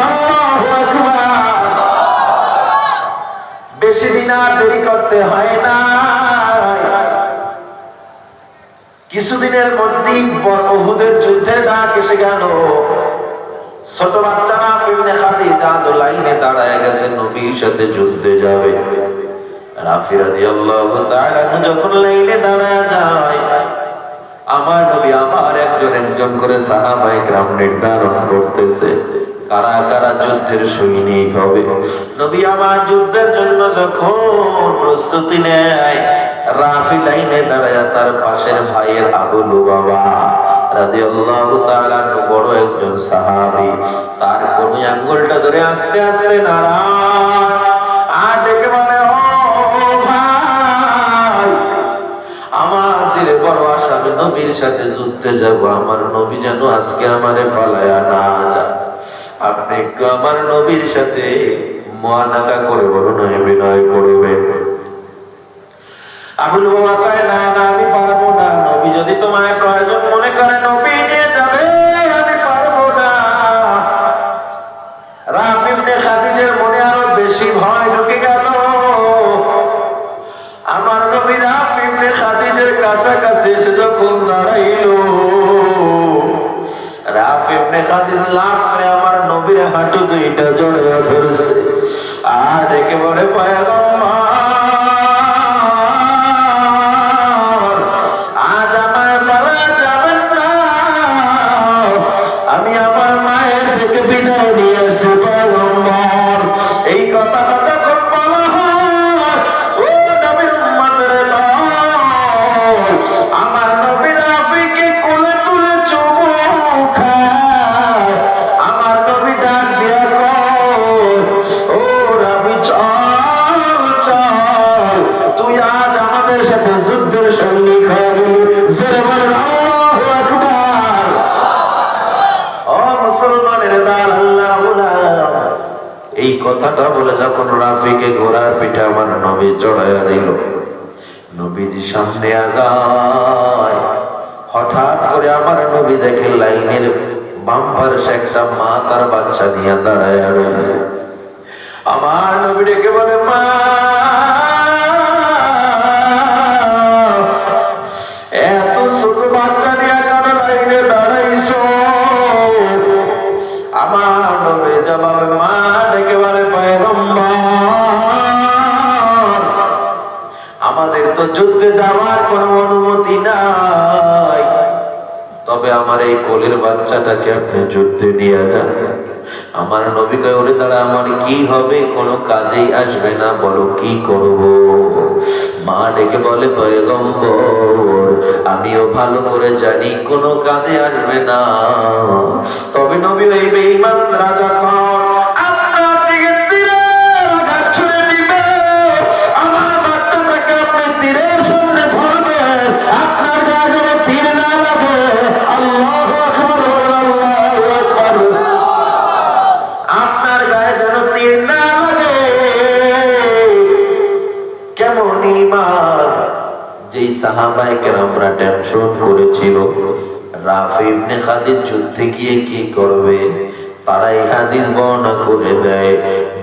আল্লাহু আকবার। বেশি দিন আর দেরি করতে হয় না, কিছুদিনের মধ্যেই উহুদের যুদ্ধের ডাক এসে গেল। ছোট বাচ্চারা রাফি ইবনে খাদিজ লাইনে দাঁড়ায় গেছে, নবীর সাথে যুদ্ধে যাবে। রাফি রাদিয়াল্লাহু তাআলা যখন লাইনে দাঁড়ায় যায়, আমার নবী আমার একজন একজন করে সাহাবায়ে কেরাম নির্ধারণ করতেছে কারা কারা যুদ্ধের সৈনিক হবে। নবী আমার যুদ্ধের জন্য যখন প্রস্তুতি নেয়, রাফি লাইনে দাঁড়ায় তার পাশের ভাইয়ের আবু লুবাবা রাদিয়াল্লাহু তাআলা বড় একজন সাহাবী, তার কোন আঙ্গুলটা ধরে আস্তে আস্তে নাড়ায়, আর দেখে বলে, ও ভাই আমার দিলে বড় আশা, আমি নবীর সাথে যুদ্ধে যাব, আমার নবী যেন আজকে আমারে পালায়া না যায়, আপনি একটু আমার নবীর সাথে মুআনাকা করে বলো না বিনয় করবে। আবুল বাবা কয় না না আমি পারবো না, নবী যদি তোমায় প্রয়োজন মনে করে নবী নিয়ে যাবে, আমি পারবো না। রাফি ইবনে খাদিজার মনে আরো বেশি ভয় ঢুকে গেল। আমার নবী রাফি ইবনে খাদিজার কাছাকাছি এসে যখন দাঁড়াইলো, রাফি ইবনে খাদিজা লাফ করে আমার নবীর হাঁটু দুইটা জড়িয়ে ধরছে আর ডেকে বলে পয়গম্বর আজ আমার বলা যাবেন না, আমি আমার মায়ের থেকে বিদায় নিয়েছি পয়গম্বর। এই কথাটা যখন বলা হয় ও নবীর উম্মতের দল, আমার নবী রাফিকে কোলে তুলে চুমু খায়। আমার নবী ডাক দিয়া কয় ও রাফি চল চল, তুই আজ আমাদের সাথে যুদ্ধের সঙ্গী হয়ে গেলি। জোরে বলেন আল্লাহু আকবার। ও মুসলমানের দল আল্লাহুল আলাম। এই কথাটা বলে যখন রাফিকে ঘোড়ার পিঠে আমার নবী চড়াইয়া দিল, নবীজি সামনে আগায়, হঠাৎ করে আমার নবী দেখে লাইনের বাম পাশে একটা মা তার বাচ্চা নিয়ে দাঁড়ায় রয়েছে। আমার নবী ডেকে বলে মা, এত ছোট বাচ্চা নিয়ে কেন লাইনে দাঁড়াইছো? আমার নবী জবাবে মা ডেকে বলে পয়গম্বর, আমাদের তো যুদ্ধে যাওয়ার কোনো অনুমতি নাই, তবে আমার এই কোলের বাচ্চাটাকে আপনি যুদ্ধে নিয়ে যান। আমার নবী কয় ওরে দ্বারা আমার কি হবে? কোনো কাজেই আসবে না, বলো কি করব? মা ডেকে বলে পয়গম্বর, আমিও ভালো করে জানি কোনো কাজে আসবে না, তবে নবী ওই বেঈমান রাজা খান আপনার দিকে তীরের আঘাত ছুড়ে দিবে, আমার বাচ্চাটাকে আপনি তীরের সামনে ধরবেন, আপনার গায়ে যেন তীর না লাগে। আল্লাহু আকবার, আল্লাহু আকবার। আপনার গায়ে যেন তীর না লাগে। কেমন ঈমান! যেই সাহাবায়ে কেরামরা টেনশন করেছিল রাফি ইবনে খাদিজ যুদ্ধে গিয়ে কি করবে, তারা এই হাদিস বর্ণনা করে দেয়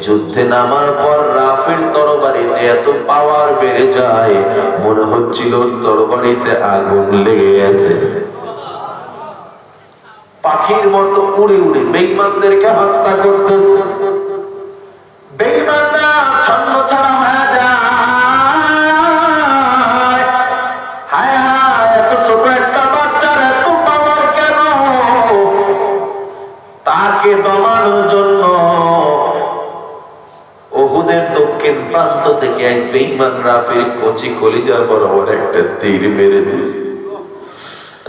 যুদ্ধে নামার পর রাফির তরবারিতে এত পাওয়ার বেড়ে যায়, মনে হচ্ছিল তরবারিতে আগুন লেগে গেছে। পাখির মতো উড়ে উড়ে বেঈমানদেরকে হত্যা করতেছে। বেঈমানরা ছন্ন ছাড়া হয়ে যায়। হায় হায়, এত ছোট একটা বাচ্চার এত পাওয়ার কেন? তাকে দমানোর জন্য উহুদের দক্ষিণ প্রান্ত থেকে এক বেঈমান রাফির কচি কলিজার বরাবর একটা তীর মেরে দিয়েছে।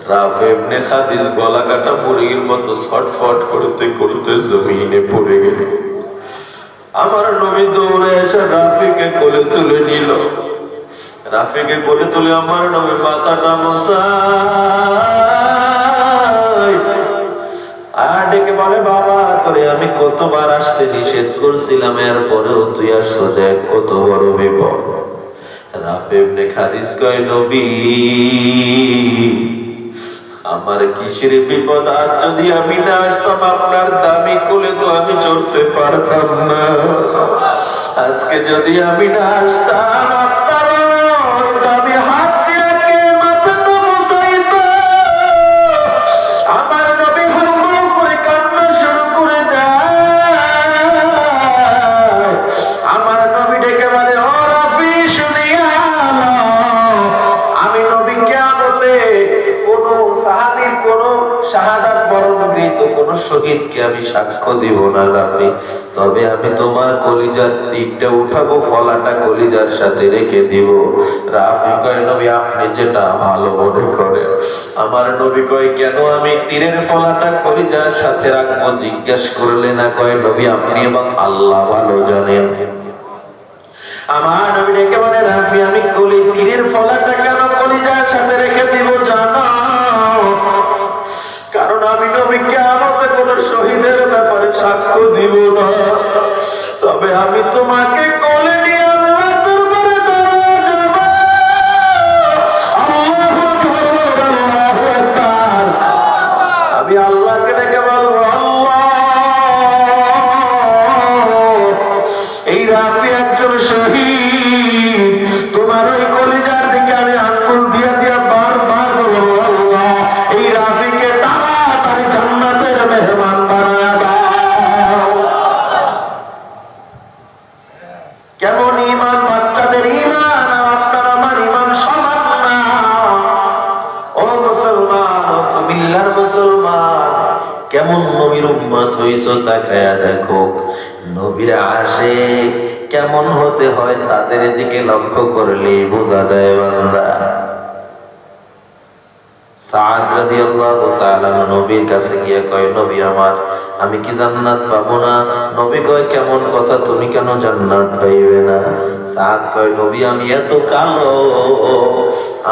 রাফি ইবনে খাদিজ গলা কাটা মুরগির মতো ছটফট করতে করতে জমিনে পড়ে গেছে। আমার নবী দৌড়ে এসে রাফিকে কোলে তুলে নিল। রাফিকে কোলে তুলে আমার নবী মাথাটা মুছায় আর ডেকে বলে বাবা, তোরে আমি কতবার আসতে নিষেধ করছিলাম, এরপরেও তুই আসছো, দেখ কত বড় বিপদ। রাফি ইবনে খাদিজ কয় নবী, আমার কিসের বিপদ? আজ যদি আমি না আসতাম আপনার দামি কোলে তো আমি চড়তে পারতাম না। আজকে যদি আমি না আসতাম আপনার দামি হাত দিয়ে কে মাথাটা মুছাইত? আমার নবী হুড়মুড় করে কান্না শুরু করে দেয়। আমার নবী ডেকে বলে ও রাফি, শুনিয়া আমি নবী কিয়ামতে কোন সাহাবীর কোন শাহাদাত বরণকৃত কোন শহীদকে আমি সাক্ষ্য দিব না রাফি, তবে আমি তোমার কলিজার তীরটা উঠাবো, ফলাটা কলিজার সাথে রেখে দিব। রাফি কয় নবী আপনি যেটা ভালো মনে করেন। আমার নবী কয় কেন আমি তীরের ফলাটা কলিজার সাথে রাখবো? জিজ্ঞেস করলে না, কয় নবী আপনি এবং আল্লাহ ভালো জানেন। আমার নবী ডেকে বলে রাফি, আমি তীরের ফলাটা কেন কলিজার সাথে রেখে দিব জানো? কারণ আমি নবী কিয়ামতে কোন শহীদের ব্যাপারে সাক্ষ্য দিব না, তবে তবে আমি তোমাকে কোলে নিয়ে আল্লাহর দরবারে দাঁড়িয়ে যাব। আল্লাহু আকবার, আল্লাহু আকবার। আমি আল্লাহকে ডেকে বলবো, আল্লাহ, এই রাফি একজন শহীদ, তোমার ওই কলিজার দিকে আমি আঙ্গুল দিয়া দিয়া বারবার বলবো, আল্লাহ, এই রাফিকে তাড়াতাড়ি জান্নাতের মেহমান বানায়া দাও। কেমন ঈমান, বাচ্চাদের ঈমান আর আপনার আমার ঈমান সমান না। ও মুসলমান, ও কুমিল্লার মুসলমান, কেমন নবীর উম্মত হইছো তাকায়া দেখো। নবীর আশিক কেমন হতে হয় তাদের দিকে লক্ষ্য করলে বোঝা যায় বান্দা। সাদ রাদিয়াল্লাহু তাআলা নবীর কাছে গিয়ে কয়, নবী আমার, আমি কি জান্নাত পাবো না? নবী কয়, কেমন কথা, তুমি কেন জান্নাত পাইবে না? সাদ কয়, নবী আমি এত কালো,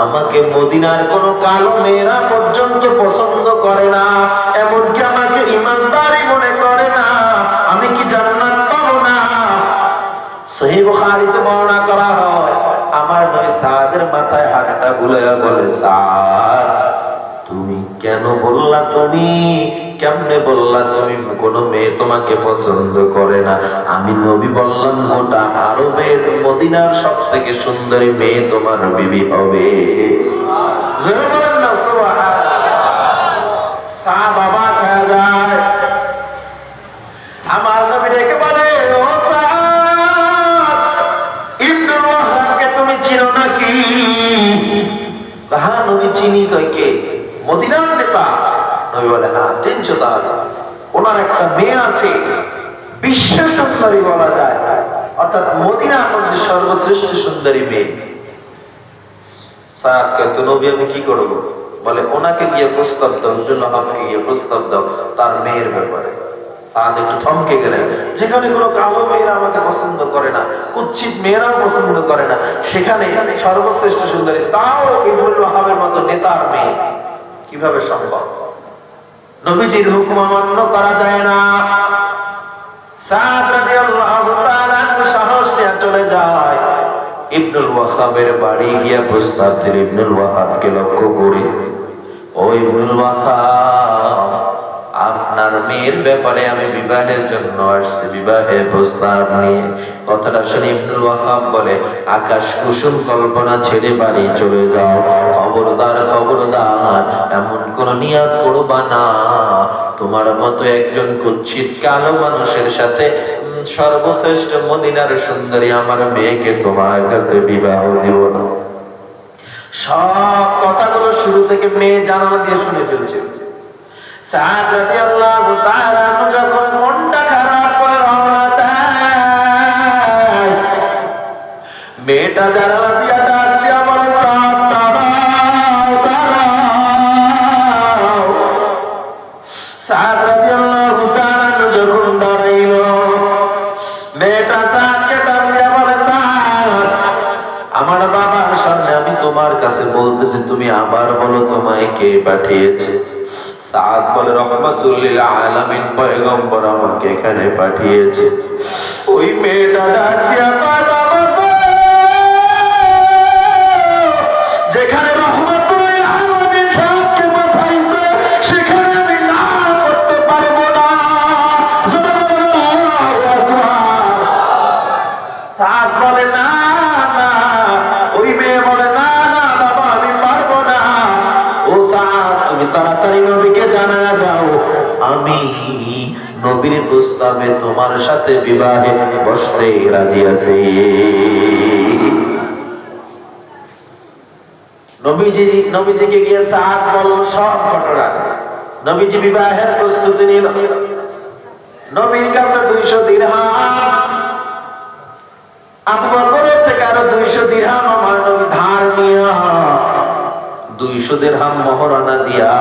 আমাকে মদিনার কোন কালো মেয়েরা পর্যন্ত পছন্দ করে না, এমনকি আমাকে ঈমানদারই মনে করে না, আমি কি জান্নাত পাবো না? সহিহ বুখারীতে বর্ণনা করা হয়, আমার নবী সাদের মাথায় হাতটা বুলাইয়া বলে, সাদ, তুমি কেন বললা, তুমি কেমনে বললা তুমি কোন মেয়ে তোমাকে পছন্দ করে না? আমি নবী বললাম, গোটা আরবের মদিনার সব থেকে সুন্দরী মেয়ে তোমার বিবি হবে। বাবা খাওয়া যায়। আমার নবী ডেকে বলে, ও সাদ ইবনে ওয়াহাবকে তুমি চিনো নাকি? হ্যাঁ নবী চিনি। কয়, কে? মদিনার নেতা? নবী বলে, হ্যাঁ চিনছো তাহলে। ওনার একটা মেয়ে আছে, বিশ্ব সুন্দরী বলা যায়, অর্থাৎ মদিনার মধ্যে সর্বশ্রেষ্ঠ সুন্দরী মেয়ে। সাদ কয়, তো নবী আমি কি করবো? বলে, ওনাকে গিয়ে প্রস্তাব দাও, আমাকে গিয়ে প্রস্তাব দাও তার মেয়ের ব্যাপারে। সাদ একটু থমকে গেলেন। যেখানে কোনো কালো মেয়েরা আমাকে পছন্দ করে না, কুচ্ছিত মেয়েরাও পছন্দ করে না, সেখানে সর্বশ্রেষ্ঠ সুন্দরী, তাও ইবনুল ওয়াহাবের মতো নেতার মেয়ে, কিভাবে সম্ভব? নবীজির হুকুম অমান্য করা যায় না। সাদ রাদিয়াল্লাহু তাআলা সাহস নিয়ে চলে যায় ইবনুল ওয়াহাবের বাড়ি, গিয়া প্রস্তাব দিল। ইবনুল ওয়াহাবকে লক্ষ্য করে, ও ইবনুল ওয়াহাব, আপনার মেয়ের ব্যাপারে আমি বিবাহের জন্য আসছি, বিবাহের প্রস্তাব নিয়ে। কথাটা শুনে ইবনুল ওয়াহাব বলে, আকাশ কুসুম কল্পনা ছেড়ে বাড়ি চলে যাও, খবরদার খবরদার এমন কোন নিয়াত করবা না, তোমার মতো একজন কুচ্ছিত কালো মানুষের সাথে সর্বশ্রেষ্ঠ মদিনার সুন্দরী আমার মেয়েকে তোমার কাছে বিবাহ দিব না। সব কথাগুলো শুরু থেকে মেয়ে জানালা দিয়ে শুনে ফেলছে। সাদ রাদিয়াল্লাহু তাআলা যখন মনটা খারাপ করে রওনা দেয়, মেয়েটা জানালা দিয়ে ডাক দিয়া বলে, সাদ দাঁড়াও, দাঁড়াও। সাদ রাদিয়াল্লাহু তাআলা যখন দাঁড়াইল, মেয়েটা সাদকে ডাক দিয়া বলে, সাদ, আমার বাবার সামনে আমি তোমার কাছে বলতেছি, তুমি আবার বলো তোমায় কে পাঠিয়েছে? সাদ বলে, রহমাতুল লিল আলামিন পয়গম্বর আমাকে এখানে পাঠিয়েছে। ওই মেয়েটা ডাক দিয়া কয়, বাবা গো, যেখানে রহমাতুল লিল আলামিন সাদকে পাঠাইছে সেখানে আমি না করতে পারবো না। আল্লাহু আকবার। সাদ বলে, না না। ওই মেয়ে বলে, না না বাবা, আমি পারবো না। ও সাদ, তুমি তাড়াতাড়ি নবীকে জানা দাও, আমি নবীর প্রস্তাবে তোমার সাথে বিবাহে বসতে রাজি আছি। নবীজিকে গিয়ে সাদ বলল সব ঘটনা। নবীজি বিবাহের প্রস্তুতি নিল। নবীর কাছে 200 দিরহাম, আবু বকরের থেকে আরো 200 দিরহাম আমার নবী ধার নিয়া 200 দিরহাম মোহরানা দিয়া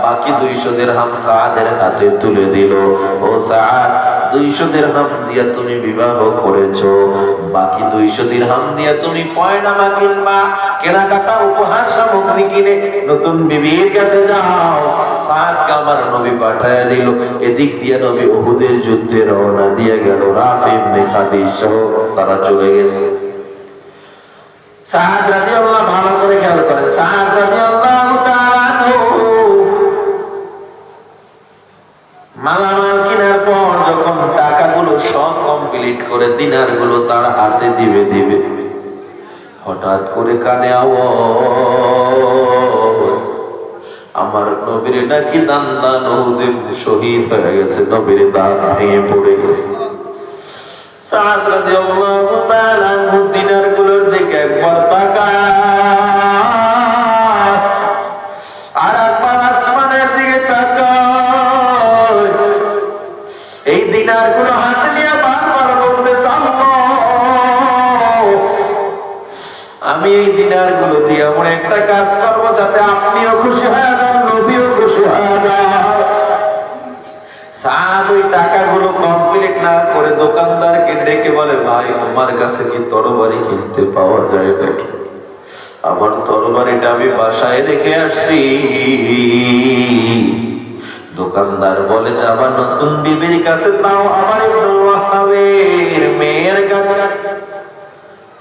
বাকি 200 দিরহাম সাদের হাতে তুলে দিল। ও সাদ, 200 দিরহাম দিয়ে তুমি বিবাহ করেছো, বাকি 200 দিরহাম দিয়ে তুমি পয়নামা কিনবা, কেনাকাটা উপহার সামগ্রী কিনে নতুন বিবির কাছে যাও। সাদকে আমার নবী পাঠায় দিল। এদিক দিয়ে নবী উহুদের যুদ্ধে রওনা দিয়ে গেল। রাফি ইবনে খাদিজ সহ তারা চলে গেছে। সাদ রাদিয়াল্লাহু, ভালো করে খেয়াল করেন, সাদ রাদিয়াল্লাহু তাআলা মালামাল কেনার পর যখন টাকাগুলো সব কমপ্লিট করে দিনারগুলো তার হাতে দিবে, হঠাৎ করে কানে আওয়াজ, আমার নবীর নাকি দান্দান উহুদে শহীদ হয়ে গেছে, নবীর দাঁত ভেঙে পড়ে গেছে। সাদ রাদিয়াল্লাহু তাআলা দিনারগুলোর দিকে একবার তাকায়, আর একবার আসমানের দিকে তাকায়। এই দিনারগুলো হাতে নিয়ে বারবার বলতেছে, আমি এই দিনারগুলো দিয়ে এমন একটা কাজ করবো যাতে আপনিও খুশি হয়ে যান, নবীও খুশি হয়ে যান। সাদ ওই টাকাগুলো কমপ্লিট না করে দোকানদারকে ডেকে বলে, ভাই তোমার কাছে কি তরবারি কিনতে পাওয়া যায় নাকি? আমার তরবারিটা আমি বাসায় রেখে আসছি। দোকানদার বলে, যাবা নতুন বিবির কাছে, তাও আমার ইবনুল ওয়াহাবের মেয়ের কাছে।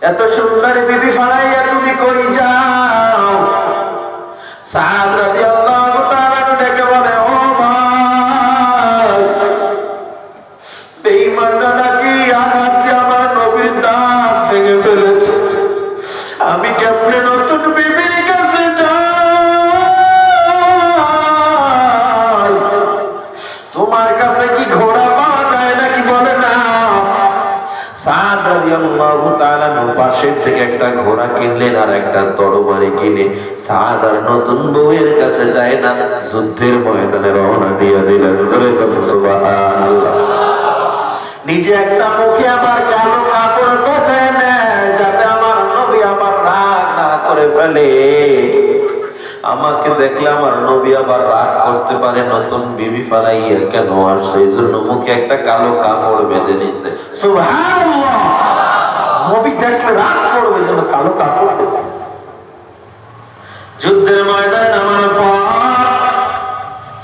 এত সুন্দর বিবি ফালাইয়া তুমি কই যাও? সাদ রাদিয়াল্লাহু তাআলা ডেকে বলে, ও ভাই, বেঈমানরা নাকি আঘাত দিয়ে আমার নবীর দাঁত ভেঙে ফেলেছে। আমি কেমনে নতুন বিবির কাছে যাই? তোমার কাছে কি ঘোড়া পাওয়া যায় নাকি? বলে না। সাদ রাদিয়াল্লাহু তাআলা পাশের থেকে একটা ঘোড়া কিনলেন আর একটা তরবারি কিনে সাদ আর নতুন বউয়ের কাছে যায় না, যুদ্ধের ময়দানে রওনা দিয়ে দিলেন। সুবহানাল্লাহ। নিজে একটা মুখে আবার কালো কাপড় গোছায় নেয়, যাতে আমার নবী আমার রাগ না করে ফেলে। আমাকে দেখলে আমার নবী আবার রাগ করতে পারে, নতুন বিবি ফালাইয়া কেন আসছে, এই জন্য মুখে একটা কালো কাপড় বেঁধে নিছে। সুবহানাল্লাহ। নবী দেখলে রাগ করবে, যেন কালো কাপড়। যুদ্ধের ময়দানে নামার পর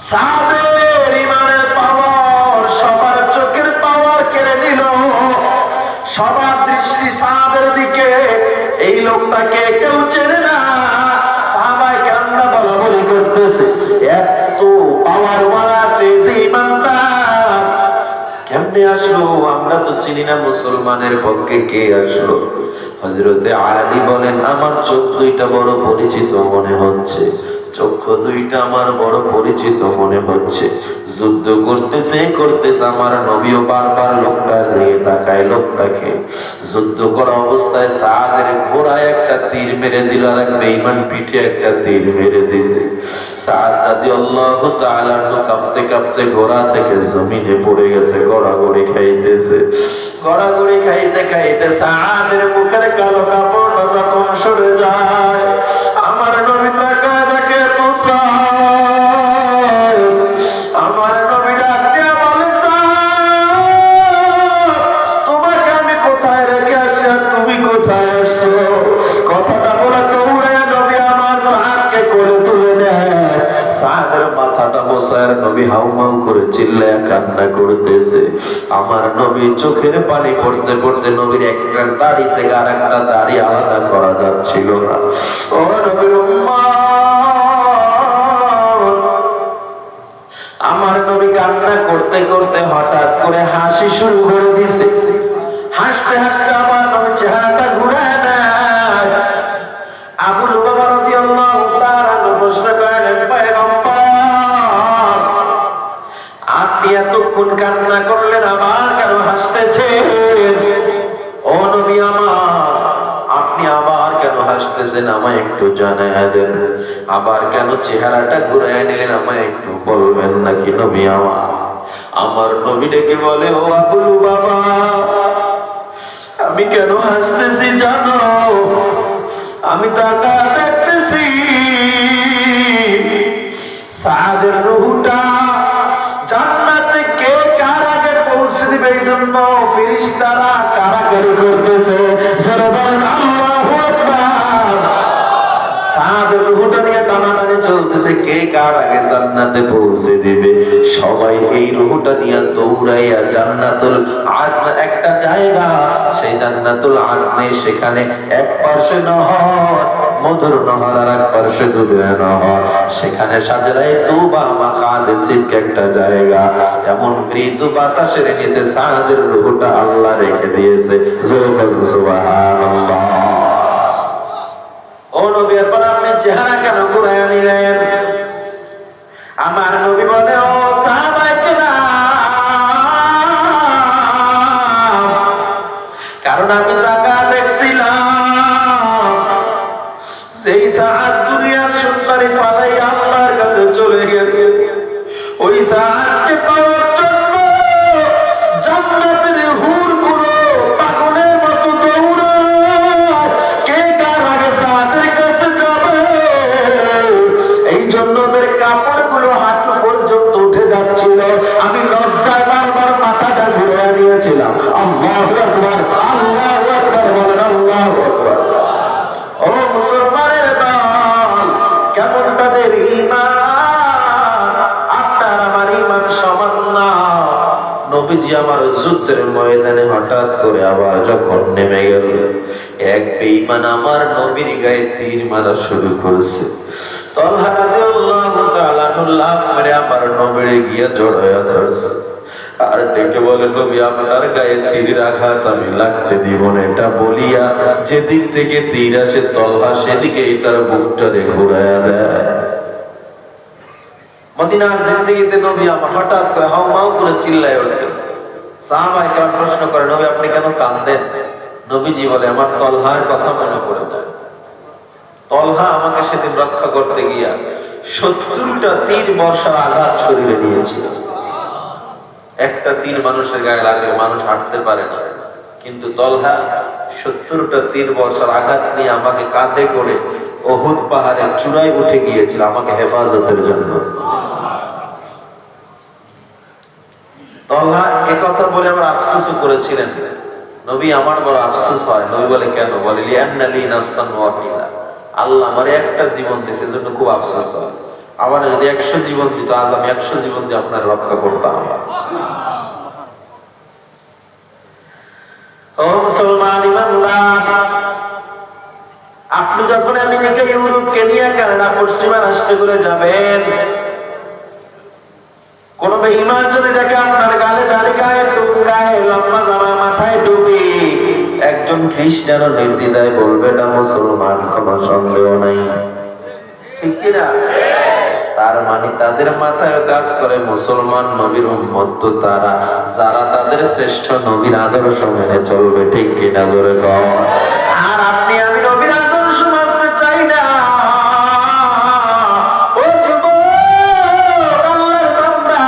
সাহাবের ইমানের পাওয়ার, সবার চোখের পাওয়ার কেড়ে নিল। সবার দৃষ্টি সাহাবের দিকে। এই লোকটাকে কেউ চেনে না। সাহাবায়ে কেরামরা বলাবলি করতেছে, এত পাওয়ার ওয়ালা তেজ ইমানদার কেমনে আসলো? আমরা তো চিনি না, মুসলমানের পক্ষে কে আসলো? হযরতে আলী বলেন, আমার চোখ দুইটা বড় পরিচিত মনে হচ্ছে, চক্ষু দুইটা আমার বড় পরিচিত মনে হচ্ছে। যুদ্ধ করতেছে আমার নবীও বারবার লোকটার দিকে তাকায়, লোকটাকে। যুদ্ধ করা অবস্থায় সাদের ঘোড়ায় একটা তীর মেরে দিল, আর এক বেঈমান পিঠে একটা তীর মেরে দিছে। সাদ রাদিয়াল্লাহু তাআলা কাঁপতে কাঁপতে ঘোড়া থেকে জমিনে পড়ে গেছে, গড়াগড়ি খাইতেছে। গড়াগড়ি খাইতে খাইতে সাদের মুখের কালো কাপড় যখন সরে যায়, আমার নবী তাকায় দেখে তো সাদ। আমার নবী ডাক দিয়া বলে, তোমাকে আমি কোথায় রেখে আসি আর তুমি কোথায় আসছো? কথাটা বলে দৌড়ে নবী আমার সাদকে কোলে তুলে নেয়। সাদের মাথাটা বসায় নবী হাউমাউ করে চিল্লায় কান্না করতেছে। আমার নবী চোখের পানি পড়তে পড়তে নবীর একটা দাড়ি থেকে আর একটা দাড়ি আলাদা করা যাচ্ছিল না। ও নবীর আমার নবী কান্না করতে করতে হঠাৎ করে হাসি শুরু করে দিছে। হাসতে হাসতে আমার নবী চেহারাটা ঘুরায় নেয়। আবু লুবাবা রাদিয়াল্লাহু তাআলা প্রশ্ন করেন, পয়গম্বর, আপনি এতক্ষণ কান্না করলেন, আবার কেন হাসতেছেন? ও নবী আমার, আপনি আবার কেন হাসতেছেন? আমায় একটু জানায় দেন। আবার কেন চেহারাটা ঘুরায় নিলেন, আমায় একটু বলবেন নাকি নবী আমার? আমার নবী ডেকে বলে, ও আবু লুবাবা, আমি কেন হাসতেছি জানো? আমি টাকা দেখতেছি সাদের রূহটা জান্নাতে কে কার আগে পৌঁছে দিবে জন্য ফেরেশতারা কারাকারি করতেছে। জোরে বলেন আল্লাহু আকবার। সাদের রূহটা নিয়ে টানাটানি চলতেছে, কে কার আগে জান্নাতে পৌঁছে দিবে। সবাই এই রূহটা নিয়ে দৌড়াইয়া জান্নাতুল আদন, একটা জায়গা সেই জান্নাতুল আদনে, সেখানে এক পাশে নহর, মধুর নহর, আর এক পাশে দুধের নহর, সেখানে সাজরায়ে তওবা মাকাদে সিদক একটা জায়গা। এমন মৃদু বাতাসের নিচে সাদের রূহটা আল্লাহ রেখে দিয়েছে। জোরে বলুন সুবহানাল্লাহ। ও নবী, এরপর আপনি চেহারা কেন ঘুরাইয়া নিলেন? আমার নবী বলে, ও সাহাবায়ে কেরাম, কারণ আমি তাকা দেখছিলাম সেই সাহাদ দুনিয়ার সুন্দরী ফালাই আল্লাহর কাছে চলে গেছে। ওই সাহাদকে পাওয়ার জন্য জান্নাতের হুরগুলো পাগলের মতো দৌড়ায়, কে কার আগে সাহাদের কাছে যাবে। এই জন্য ওদের কাপড়গুলো হাঁটু পর্যন্ত উঠে যাচ্ছিল। আমি লজ্জায় বারবার মাথাটা ঘুরে নিয়েছিলাম। আল্লাহু আকবার, আল্লাহু আকবার বলেন, আল্লাহু আকবার। ও মুসলমানের দল, কেমন তাদের ঈমান, আপনার আমার ঈমান সমান না। নবীজি আমার যুদ্ধের ময়দানে হঠাৎ করে আবার যখন নেমে গেল, এক বেঈমান আমার নবীর গায়ে তীর মারা শুরু করেছে। তলহা রাদিয়াল্লাহু তাআলা আনহু লাফ মেরে আমার নবীর গিয়ে জড়ায়া ধরছে, আর ডেকে বলে, নবী আপনার গায়ে তীরের আঘাত আমি লাগতে দিব না। এটা বলিয়া যেদিক থেকে তীর আসে তলহা সেদিকেই তার বুকটারে ঘুরাইয়া দেয়। মদিনার জিন্দেগিতে নবী আমার হঠাৎ করে হাউমাউ করে চিল্লায় ওঠেন। সাহাবায়ে কেরাম প্রশ্ন করে, নবী আপনি কেন কাঁদেন? নবীজি বলে, আমার তলহার কথা মনে পড়ে যায়। তলহা আমাকে সেদিন রক্ষা করতে গিয়া 70টা তীর বর্ষার আঘাত শরীরে নিয়েছিল। একটা তীর মানুষের গায়ে লাগে, মানুষ হাঁটতে পারে না, কিন্তু তলহা 70টা তীর বর্ষার আঘাত নিয়ে আমাকে কাঁধে করে উহুদ পাহাড়ের চূড়ায় উঠে গিয়েছিল আমাকে হেফাজতের জন্য। তলহা একথা বলে আমার আফসোসও করেছিলেন। নবী আমার বড় আফসোস হয়। নবী বলে, কেন? বলে, লিআন্না লি নাফসান ওয়াহিদা, আল্লাহ আমারে একটা জীবন দিয়েছে, এজন্য খুব আফসোস হয়। আমার যদি 100 জীবন দিত, আজ আমি 100 জীবন দিয়ে আপনার রক্ষা করতাম। ও মুসলমান ইমানদার, আপনি যখন আমেরিকা, ইউরোপ, কেনিয়া, কানাডা, পশ্চিমা রাষ্ট্রগুলো যাবেন, কোন বেঈমান যদি দেখে আপনার গালে দাড়ি, গায়ে টুপি, গায়ে লম্বা জামা, মাথায় টুপি, একজন খ্রিস্টানও নির্দ্বিধায় বলবে এটা মুসলমান, কোনো সন্দেহ নাই, ঠিক কিনা? তার মানে তাদের মাথায় কাজ করে মুসলমান নবীর উম্মত তো তারা, যারা তাদের শ্রেষ্ঠ নবীর আদর্শ মেনে চলবে, ঠিক কিনা? জোরে কও। আর আপনি আমি নবীর আদর্শ মানতে চাই না। ও যুবক, আল্লাহর বান্দা,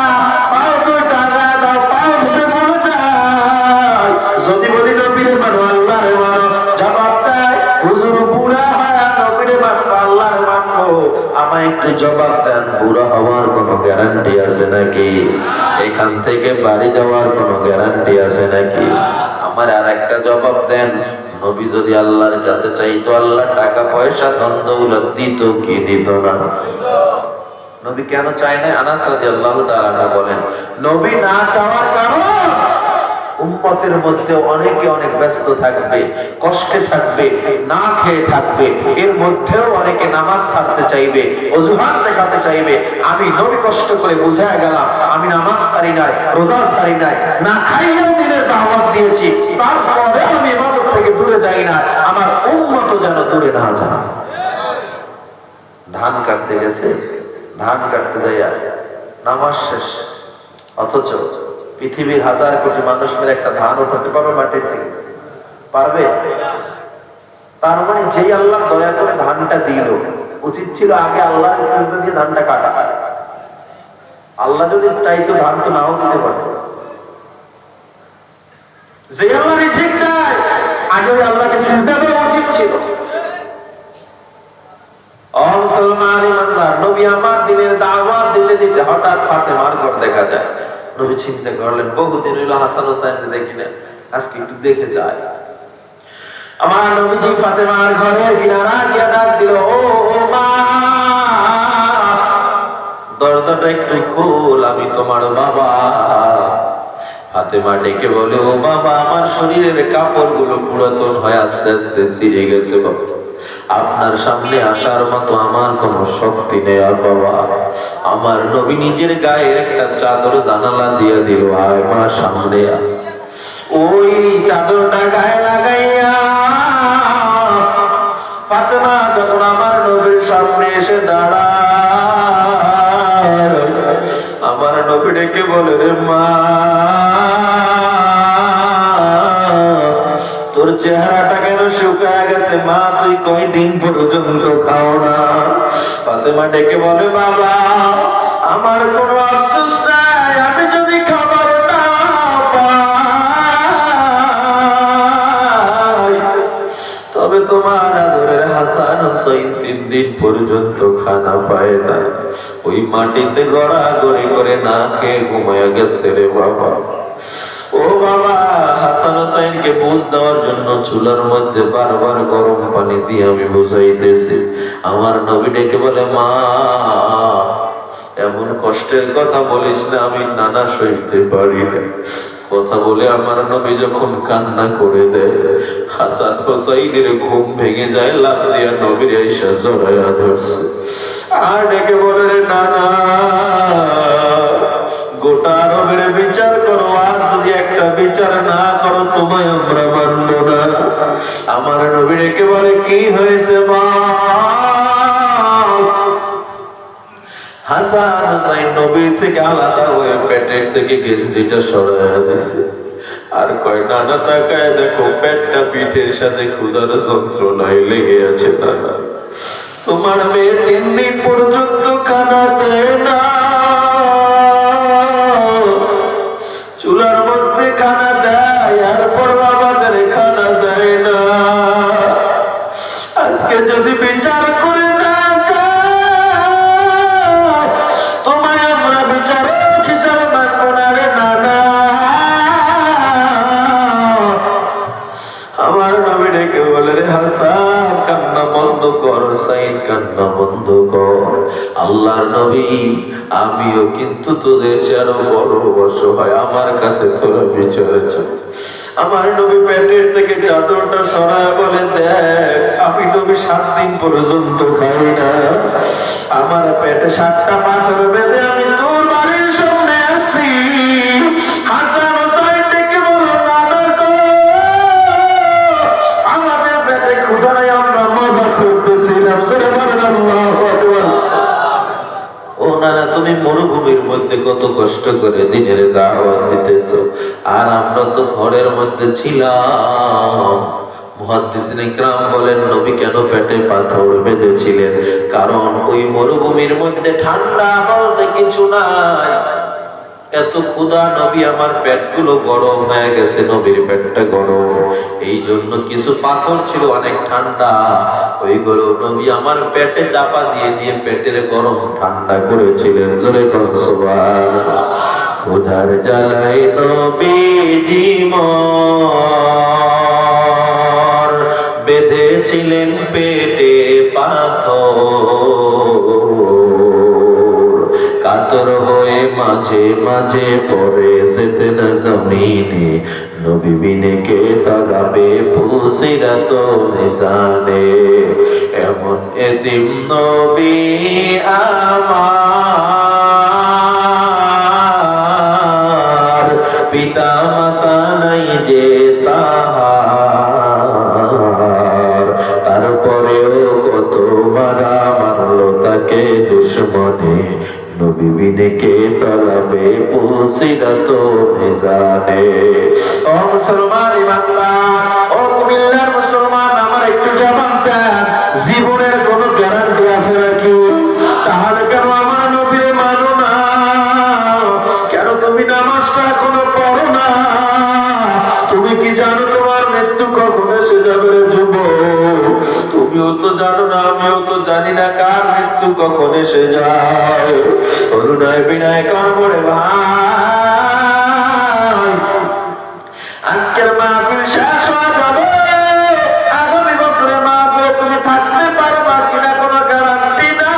পাও দুইটা দাও, পাও ধরে বলে যায়, যদি বলি নবীরে মানো, আল্লাহরে মানো, জবাব দেয় হুজুর বুড়া হয় নবীরে মানবো, আল্লাহরে মানবো। আমায় একটু জবাব দেন, বুড়া হওয়ার কোনো গ্যারান্টি আছে নাকি? এখান থেকে বাড়ি যাওয়ার কোনো গ্যারান্টি আছে নাকি? আমার আর একটা জবাব দেন, নবী যদি আল্লাহর কাছে চাইতো, আল্লাহ টাকা পয়সা ধন দৌলত দিত কি দিত না? নবী কেন চায় না? আনাস রাদিয়াল্লাহু তাআলা বলেন, নবী না চাওয়ার কারণ উম্মতের মধ্যে অনেকে অনেক ব্যস্ত থাকবে, কষ্টে থাকবে, না খেয়ে থাকবে, এর মধ্যেও অনেকে নামাজ ছাড়তে চাইবে, অজুহাত দেখাতে চাইবে। আমি নবী কষ্ট করে বুঝায় গেলাম, আমি নামাজ ছাড়ি নাই, রোজা ছাড়ি নাই, না খাইয়াও দিনের দাওয়াত দিয়েছি, তারপরে আমি ইবাদত থেকে দূরে যাই না, আমার উম্মত যেন দূরে না যায়। ধান কাটতে গেছে, ধান কাটতে যাইয়া নামাজ শেষ, অথচ পৃথিবীর 1000 কোটি মানুষ মিলে একটা ধান উঠাতে পারবে মাটির থেকে? পারবে? তার মানে যেই আল্লাহ দয়া করে ধানটা দিল, উচিত ছিল আগে আল্লাহর সিজদা দিয়ে ধানটা কাটা। আল্লাহ যদি চাইতো ধান তো নাও দিতে পারতো। যে আল্লাহ রিজিক দেয়, আগে ওই আল্লাহকে সিজদা দেওয়া উচিত ছিল। ও মুসলমান ইমানদার, নবী আমার দিনের দাওয়াত দিতে দিতে হঠাৎ ফাতেমার ঘর দেখা যায়। নবী চিন্তা করলেন, বহুদিন হইল হাসান হোসেন দেখি না, আজকে একটু দেখে যায়। আমার নবীজি ফাতেমার ঘরের কিনারা গিয়া ডাক দিল, ও মা, দরজাটা একটু খোল, আমি তোমার বাবা। ফাতেমা ডেকে বলে, ও বাবা, আমার শরীরের কাপড়গুলো পুরাতন হয়ে আস্তে আস্তে ছিঁড়ে গেছে বাবা, আপনার সামনে আসার মতো আমার কোনো শক্তি নেই। আর বাবা, আমার নবী নিজের গায়ে একটা চাদর জানালা দিয়ে দিল, আয় মা সামনে। ওই চাদরটা গায়ে লাগাইয়া ফাতেমা যখন আমার নবীর সামনে এসে দাঁড়ায়, আমার নবী ডেকে বলে, রে মা, তোর চেহারাটা কেন শুকায় গেছে মা, তুই কয়দিন পর্যন্ত খাও না? ফাতেমা ডেকে বলে, বাবা, আমার কোনো আফসোস নাই, আমি যদি খাবার না পাই, তবে তোমার আদরের হাসান হোসেন 3 দিন পর্যন্ত খানা পায় না, ওই মাটিতে গড়াগড়ি করে না খেয়ে ঘুমায়া গেছে রে বাবা। ও বাবা, হাসান হোসেনকে বুঝ দেওয়ার জন্য চুলার মধ্যে বারবার গরম পানি দিয়ে আমি বুঝাইতেছি। আমার নবী ডেকে বলে, মা, এমন কষ্টের কথা বলিস না, আমি নানা সইতে পারি না। কথা বলে আমার নবী যখন কান্না করে দেয়, হাসান হোসেনের ঘুম ভেঙে যায়, লাফ দিয়া নবীর আইসা জড়াইয়া ধরছে আর ডেকে বলে, রে নানা, গোটা আরবের বিচার করো, আর যদি একটা বিচার না করো তোমায় আমরা মানব না। আমার নবী ডেকে বলে, কি হয়েছে মা? হাসান হোসেন নবীর থেকে আলাদা হয়ে পেটের থেকে গেঞ্জিটা সরাইয়া দিছে আর কয়, নানা তাকায় দেখো, পেটটা পিঠের সাথে ক্ষুধার যন্ত্রণায় লেগে আছে। নানা, তোমার মেয়ে 3 দিন পর্যন্ত খানা দেয় না, চুলার মধ্যে খানা দেয়, আর পর আমাদের খানা দেয় না। আজকে যদি বিচার করে না যায়, তোমায় আমরা বিচার হিসাবে মানব না রে নানা। আমার নবী ডেকে বলে, রে হাসান, কান্না বন্ধ কর, সাইদ কান্না বন্ধ কর। আল্লাহর নবী, আমিও কিন্তু তোদের চেয়ে বড় অসহায়, আমার কাছে তোরা বিচারেছ। আমার নবী পেটের থেকে চাদরটা সরায় বলে, দেখ, আমি নবী 7 দিন পর্যন্ত খাই না, আমার পেটে 7টা পাথর বেঁধে আমি তোর বাড়ির সামনে আসছি। হাসান হোসেন ডেকে বলো, নানা গো, আমাদের পেটে ক্ষুধা নাই, আমরা মজা করতেছিলাম। ও নানা, তুমি মরুভূমির মধ্যে কত কষ্ট করে দিনের দাওয়াত দিতেছ, আর আমরা তো ঘরের মধ্যে ছিলাম। মুহাদ্দিসিনে কিরাম বলেন, নবী কেন পেটে পাথর বেঁধেছিলেন? কারণ ওই মরুভূমির মধ্যে ঠান্ডা বলতে কিছু নাই, এত ক্ষুধা, নবী আমার পেটগুলো গরম হয়ে গেছে, নবীর পেটটা গরম, এই জন্য কিছু পাথর ছিল অনেক ঠান্ডা, ওইগুলো নবী আমার পেটে চাপা দিয়ে দিয়ে পেটের গরম ঠান্ডা করেছিলেন। জোরে বলুন সুবহানাল্লাহ। ক্ষুধার জ্বালায় নবীজি মোর বেঁধেছিলেন পেটে পাথর, কাতর হয়ে মাঝে মাঝে পড়ে যেতেন জমিনে, নবী বিনে কে তাগাবে পুসিরা তো জানে। এমন এতিম নবী আমার, পিতা মাতা নাই যে তাহার, তারপরেও কত মারা মারলো তাকে দুশ্মনে, নবী বিনে কে তাগাবে পুসিরা তো জানে। ও মুসলমান ইমানদার, ও কুমিল্লার মুসলমান, আমার একটু জবাব দেন, জীবনের কোন গ্যারান্টি আছে নাকি? তাহলে কেন আমার নবীর মানো না? কেন তুমি নামাজটা এখনো পড়ো না? তুমি কি জানো তোমার মৃত্যু কখন এসে যাবে রে যুবক? তুমিও তো জানো না, আমিও তো জানি না কার মৃত্যু কখন এসে যায়। করুণায় বিনয় কর বলে ভাই, আজকের মাহফিল শেষ হয়ে যাবে, আগামী বছরে মাহফিলে তুমি থাকতে পারবা কিনা কোনো গ্যারান্টি নাই,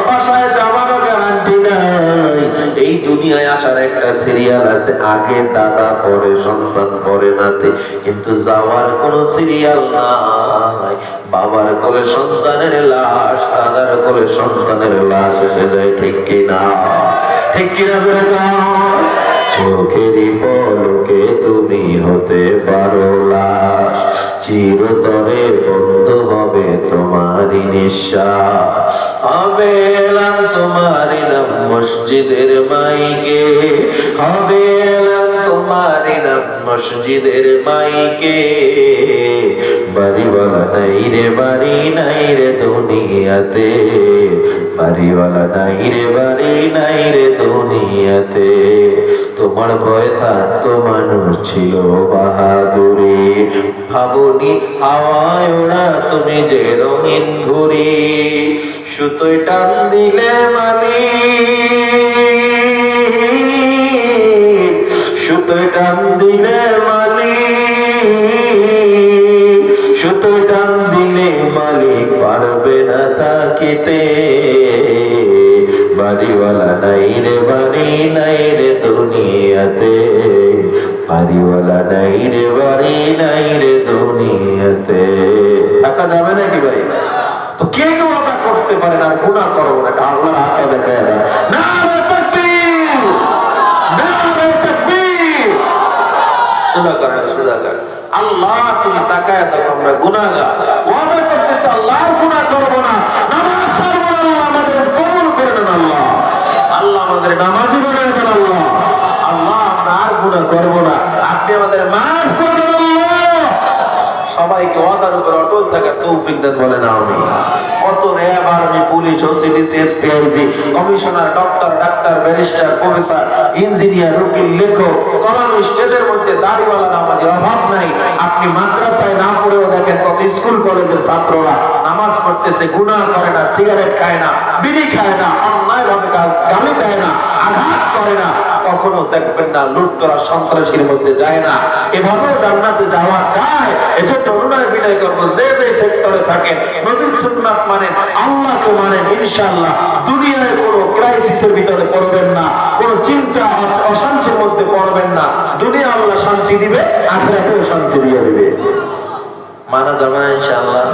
বাসায় যাওয়ারও গ্যারান্টি নাই। এই দুনিয়ায় আসার একটা সিরিয়াল আছে, আগে দাদা পরে সন্তান পরে নাতি, কিন্তু যাওয়ার কোনো সিরিয়াল নাই। বাবার কোলে সন্তানের লাশ, দাদার কোলে সন্তানের লাশ এসে যায়, ঠিক কিনা? ঠিক কিনা? চোখেরই পলকে তুমি হতে পারো লাশ, চিরতরে বন্ধ হবে তোমারই নিঃশ্বাস। হবে এলাম তোমারই নাম মসজিদের মাইকে, হবে এলাম তোমারই নাম মসজিদের মাইকে। বাড়িওয়ালা নাই রে, বাড়ি নাই রে দুনিয়াতে, বাড়িওয়ালা নাই রে, বাড়ি নাই রে দুনিয়াতে। তোমার ভয় থাকতো মানুষ ছিল বাহাদুরি, ভাবনি হাওয়ায় ওরা তুমি যে রঙিন ঘুরি। সুতোয় টান দিলে মালি, সুতোয় টান দিলে মালি, সুতোয় টান দিলে মালিক পারবে না থাকিতে। বাড়িওয়ালা নাই রে, বাড়ি নাই রে দুনিয়াতে, বাড়িওয়ালা নাই রে, বাড়ি নাই রে দুনিয়াতে। টাকা যাবে নাকি ভাই? তো কে কেউ ওটা করতে পারে না, গুনাহ করবো না, আল্লাহর হাতে দেখায় না। নারে তাকবীর, নারে তাকবীর। সুজা করেন, সুজা করেন। আল্লাহ তুমি তাকায় দেখো, আমরা গুনাহগার, ওয়াদা করতেছে আল্লাহর গুনাহ করবো না, নামাজ ছাড়বো না। আল্লাহ আমাদের কবুল করে নেন, আল্লাহ আল্লাহ আমাদের নামাজি বানায় দেন, আল্লাহ আল্লাহ আমরা আর গুনাহ করবো না, আপনি আমাদের মাফ করে দেন আল্লাহ। সবাইকে ওয়াদার উপর অটল থাকার তৌফিক দেন, বলে না আমি। কত RAB, army, police, OC DC, SP IG, commissioner, doctor, ডাক্তার, ব্যারিস্টার, প্রফেসর, ইঞ্জিনিয়ার, উকিল, লেখক, কলামিস্ট, এদের মধ্যে দাড়িওয়ালা নামাজের অভাব নাই। আপনি মাদ্রাসায় না পড়েও দেখেন কত স্কুল কলেজের ছাত্ররা নামাজ পড়তেছে, গুনাহ করে না, সিগারেট খায় না, বিড়ি খায় না, অন্যায় ভাবে গালি দেয় না, আঘাত করে না, কখনো দেখবেন না লুটতরা সন্ত্রাসীর মধ্যে যায় না। এভাবেও জান্নাতে যাওয়া যায়। এজন্য অনুনয় বিনয় করব, যে যে সেক্টরে থাকেন নবীর সুন্নাত মানেন, আল্লাহকে মানেন, ইনশাআল্লাহ দুনিয়ায় কোনো ক্রাইসিসের ভিতরে পড়বেন না, কোনো চিন্তা অশান্তির মধ্যে পড়বেন না। দুনিয়া আল্লাহ শান্তি দিবে, আখিরাতেও শান্তি দিয়ে দিবে। মানা যাবে না ইনশাআল্লাহ,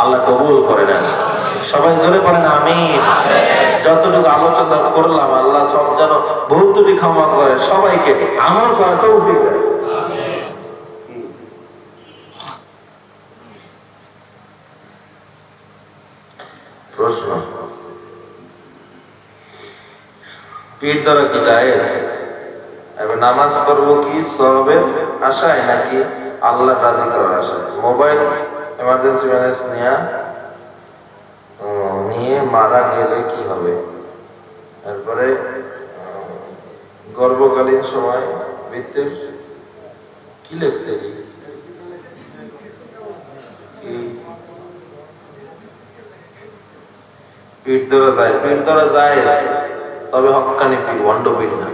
আল্লাহ কবুল করে নেন। সবাই জোরে পড়েন আমিন। যতটুকু আলোচনা করলাম আল্লাহ সব যেন ভুল ত্রুটি ক্ষমা করে, সবাইকে আমল করার তৌফিক দেন। প্রশ্ন, পীর দ্বারা কি জায়েজ? এবার নামাজ পড়বো কি সওয়াবের আশায় নাকি আল্লাহ রাজি করার আশায়? মোবাইল এমার্জেন্সি ব্যালেন্স নিয়ে মারা গেলে কি হবে? তারপরে গর্ভকালীন সময় বৃত্তের কি লেখছে? পীর ধরা যায়, পীর ধরা যায়, তবে হক্কানি পীর, ভণ্ড পীর না।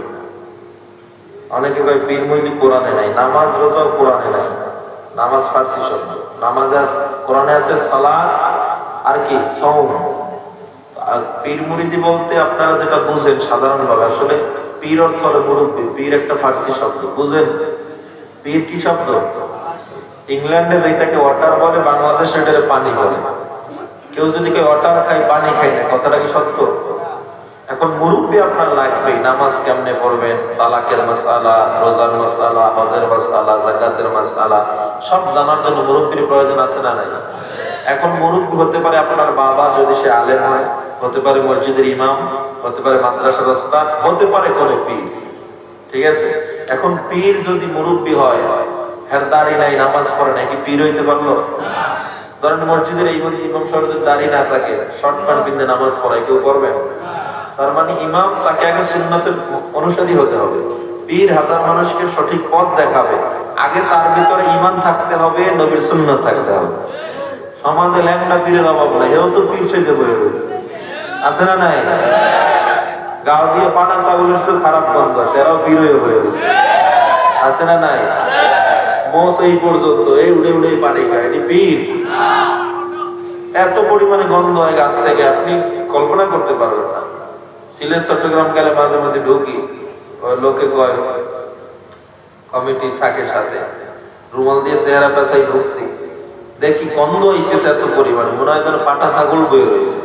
অনেকে কয় পীর মইলি কোরআনে নাই, নামাজ রোজা কোরআনে নাই। নামাজ ফার্সি শব্দ, নামাজে কোরআনে আছে সালাত আর কি সাওম। আর পীর মুরিদি বলতে আপনারা যেটা বুঝেন সাধারণভাবে, আসলে পীর অর্থ হলো মুরব্বী। পীর একটা ফার্সি শব্দ, বুঝেন? পীর কি শব্দ? ইংল্যান্ডে যেটাকে ওয়াটার বলে, বাংলাদেশে এটাকে পানি বলে। কেউ যদি কেউ ওয়াটার খায়, পানি খায় না, কথাটা কি সত্য? এখন মুরব্বী আপনার লাগবে, নামাজ কেমনে পড়বেন, তালাকের মাসআলা, রোজার মাসআলা, হজের মাসআলা, যাকাতের মাসআলা সব জানার জন্য মুরব্বীর প্রয়োজন আছে না নাই? এখন মুরব্বী হতে পারে আপনার বাবা যদি সে আলেম হয়, হতে পারে মসজিদের ইমাম, হতে পারে মাদ্রাসার ওস্তাদ, হতে পারে কোনো পীর। ঠিক আছে? এখন পীর যদি মুরব্বী হয়, এর দাড়ি নাই, নামাজ পড়ে নাই, কি পীর হইতে পারলো? ধরেন মসজিদের এই ইমাম সাহেব যদি দাড়ি না থাকে, শর্ট প্যান্ট পিন্ধে নামাজ পড়ায়, কেউ করবেন? তার মানে ইমাম তাকে আগে সুন্নতের অনুসারী হতে হবে। পীর হাজার মানুষকে সঠিক পথ দেখাবে, আগে তার ভিতরে ঈমান থাকতে হবে, নবীর সুন্নাত থাকতে হবে। সমাজে ল্যাংড়া পীরের অভাব নাই, এও তো পীর সেজে বয়ে রয়েছে, আছে না নাই? গাও দিয়ে পানা ছাগলের খারাপ গন্ধ, এরাও পীর হয়ে বয়ে রয়েছে। আছে না নাই? মোষ এই পর্যন্ত এই উড়ে উড়ে পানি খায়, এটি পীর। এত পরিমাণে গন্ধ হয় গাছ থেকে, আপনি কল্পনা করতে পারবেন না। সিলেট চট্টগ্রাম গেলে মাঝে মাঝে ঢুকি, লোকে কয়, কমিটি থাকে সাথে, রুমাল দিয়ে চেহারা পেছাই ঢুকছি, দেখি গন্ধ হইতেছে এত পরিমাণে, মনে হয় যেন পাটা ছাগল বয়ে রয়েছে।